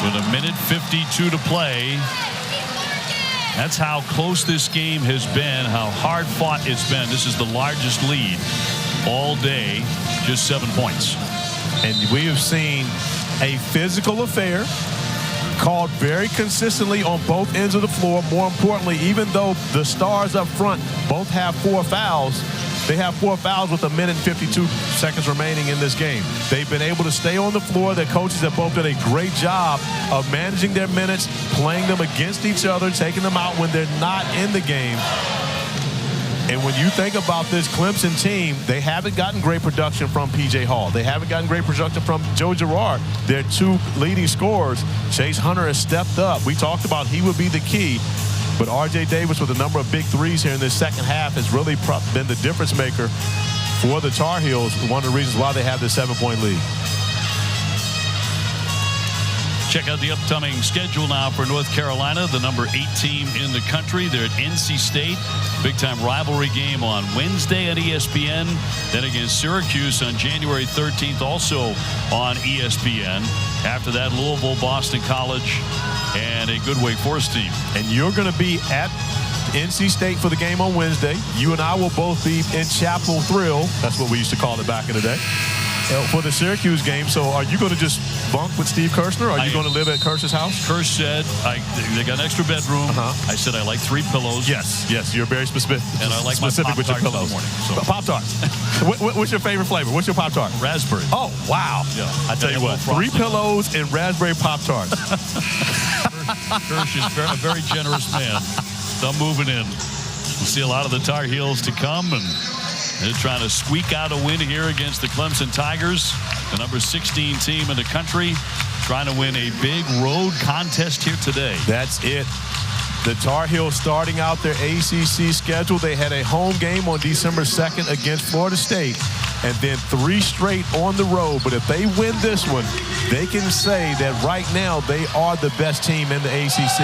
with 1:52 to play. That's how close this game has been, how hard fought it's been. This is the largest lead all day, just 7 points. And we have seen a physical affair called very consistently on both ends of the floor. More importantly, even though the stars up front both have 4 fouls, they have 4 fouls with 1 minute and 52 seconds remaining in this game. They've been able to stay on the floor. Their coaches have both done a great job of managing their minutes, playing them against each other, taking them out when they're not in the game. And when you think about this Clemson team, they haven't gotten great production from P.J. Hall. They haven't gotten great production from Joe Girard. Their 2 leading scorers, Chase Hunter has stepped up. We talked about he would be the key. But R.J. Davis with a number of big threes here in this second half has really been the difference maker for the Tar Heels. One of the reasons why they have this 7-point lead. Check out the upcoming schedule now for North Carolina, the number 8 team in the country. They're at NC State. Big-time rivalry game on Wednesday at ESPN. Then against Syracuse on January 13th, also on ESPN. After that, Louisville, Boston College, and a good Wake Forest team. And you're going to be at NC State for the game on Wednesday. You and I will both be in Chapel Thrill. That's what we used to call it back in the day. For the Syracuse game. So are you going to just bunk with Steve Kirshner, or are you going to live at Kirsch's house? Kirsch said they got an extra bedroom. I said I like 3 pillows. Yes, you're very specific. And I like specific with your pillows. So. Pop-Tarts. What's your favorite flavor? What's your Pop-Tart? Raspberry. Oh, wow. Yeah. I tell you what, 3 pillows and raspberry Pop-Tarts. Kirsch is a very generous man. So I'm moving in. We'll see a lot of the Tar Heels to come, and they're trying to squeak out a win here against the Clemson Tigers, the number 16 team in the country, trying to win a big road contest here today. That's it. The Tar Heels starting out their ACC schedule. They had a home game on December 2nd against Florida State, and then 3 straight on the road. But if they win this one, they can say that right now they are the best team in the ACC,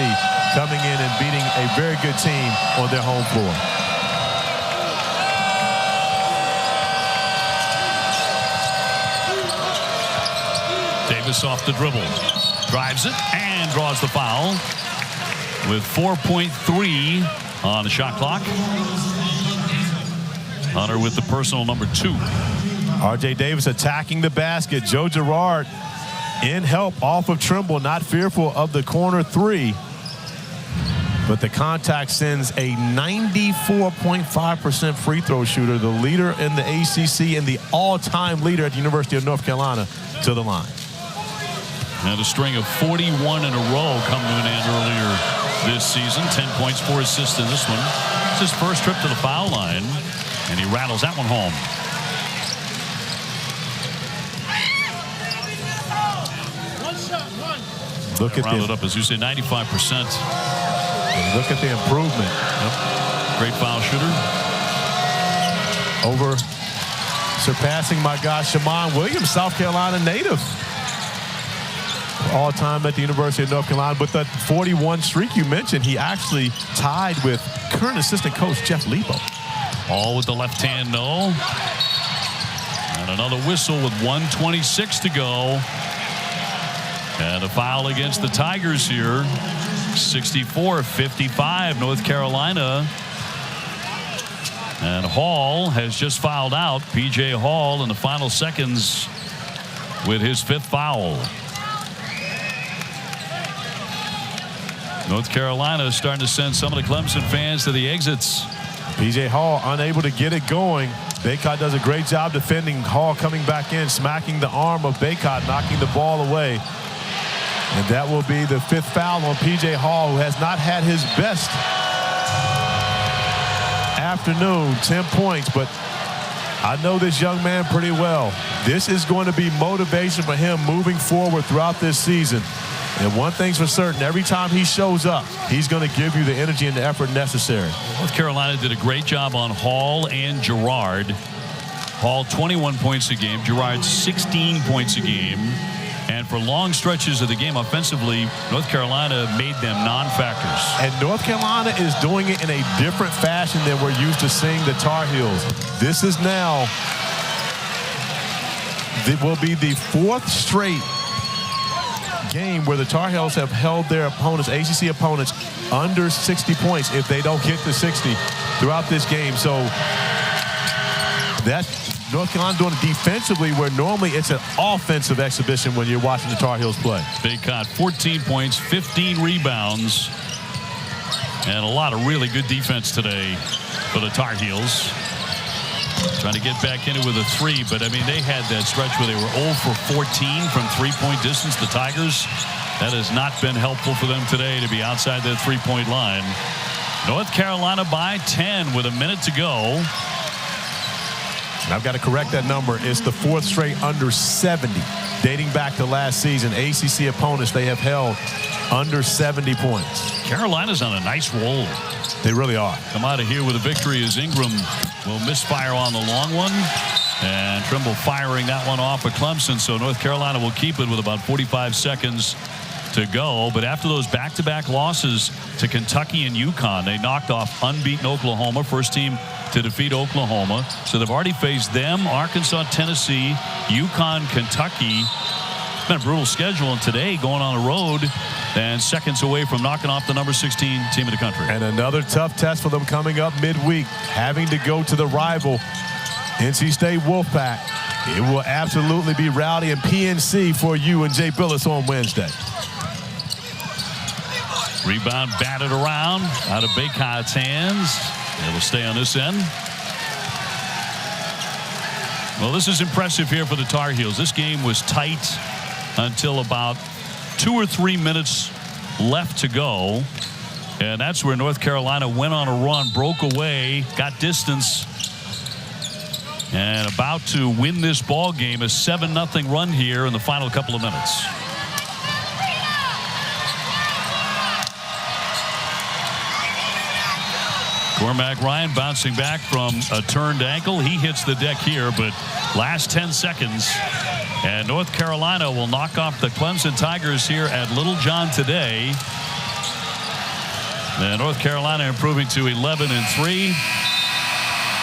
coming in and beating a very good team on their home floor. Davis off the dribble, drives it and draws the foul with 4.3 on the shot clock. Hunter with the personal number 2. R.J. Davis attacking the basket. Joe Girard in help off of Trimble, not fearful of the corner 3. But the contact sends a 94.5% free throw shooter, the leader in the ACC and the all-time leader at the University of North Carolina, to the line. And a string of 41 in a row come to an end earlier this season. 10 points, 4 assists in this one. It's his first trip to the foul line, and he rattles that one home. Look at rounded up, as you say, 95%. Look at the improvement. Yep. Great foul shooter. Over surpassing my guy, Shammond Williams, South Carolina native. All-time at the University of North Carolina. But that 41 streak you mentioned, he actually tied with current assistant coach Jeff Lebo. All with the left hand, no. And another whistle with 1:26 to go. And a foul against the Tigers here. 64-55, North Carolina. And Hall has just fouled out. P.J. Hall in the final seconds with his 5th foul. North Carolina is starting to send some of the Clemson fans to the exits. P.J. Hall unable to get it going. Bacot does a great job defending. Hall coming back in, smacking the arm of Bacot, knocking the ball away. And that will be the 5th foul on P.J. Hall, who has not had his best afternoon. 10 points, but I know this young man pretty well. This is going to be motivation for him moving forward throughout this season. And one thing's for certain, every time he shows up, he's going to give you the energy and the effort necessary. North Carolina did a great job on Hall and Girard. Hall 21 points a game, Girard 16 points a game. And for long stretches of the game offensively, North Carolina made them non-factors. And North Carolina is doing it in a different fashion than we're used to seeing the Tar Heels. This is now, it will be the 4th straight game where the Tar Heels have held their opponents, ACC opponents, under 60 points if they don't get to 60 throughout this game. So That's North Carolina doing it defensively, where normally it's an offensive exhibition when you're watching the Tar Heels play. Bacot, 14 points, 15 rebounds, and a lot of really good defense today for the Tar Heels. Trying to get back in it with a 3, but I mean, they had that stretch where they were 0 for 14 from three-point distance. The Tigers, that has not been helpful for them today to be outside their three-point line. North Carolina by 10 with a minute to go. And I've got to correct that number. It's the 4th straight under 70. Dating back to last season, ACC opponents, they have held under 70 points. Carolina's on a nice roll. They really are. Come out of here with a victory as Ingram will misfire on the long one. And Trimble firing that one off of Clemson. So North Carolina will keep it with about 45 seconds to go. But after those back-to-back losses to Kentucky and UConn, they knocked off unbeaten Oklahoma, first team to defeat Oklahoma. So they've already faced them, Arkansas, Tennessee, UConn, Kentucky. It's been a brutal schedule, and today going on the road and seconds away from knocking off the number 16 team in the country. And another tough test for them coming up midweek, having to go to the rival NC State Wolfpack. It will absolutely be rowdy and PNC for you and Jay Billis on Wednesday. Rebound batted around out of Bacot's hands. It'll stay on this end. Well, this is impressive here for the Tar Heels. This game was tight until about 2 or 3 minutes left to go. And that's where North Carolina went on a run, broke away, got distance, and about to win this ball game. A 7-0 run here in the final couple of minutes. Cormac Ryan bouncing back from a turned ankle. He hits the deck here, but last 10 seconds. And North Carolina will knock off the Clemson Tigers here at Littlejohn today. And North Carolina improving to 11-3.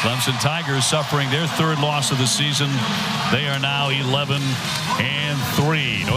Clemson Tigers suffering their 3rd loss of the season. They are now 11-3. North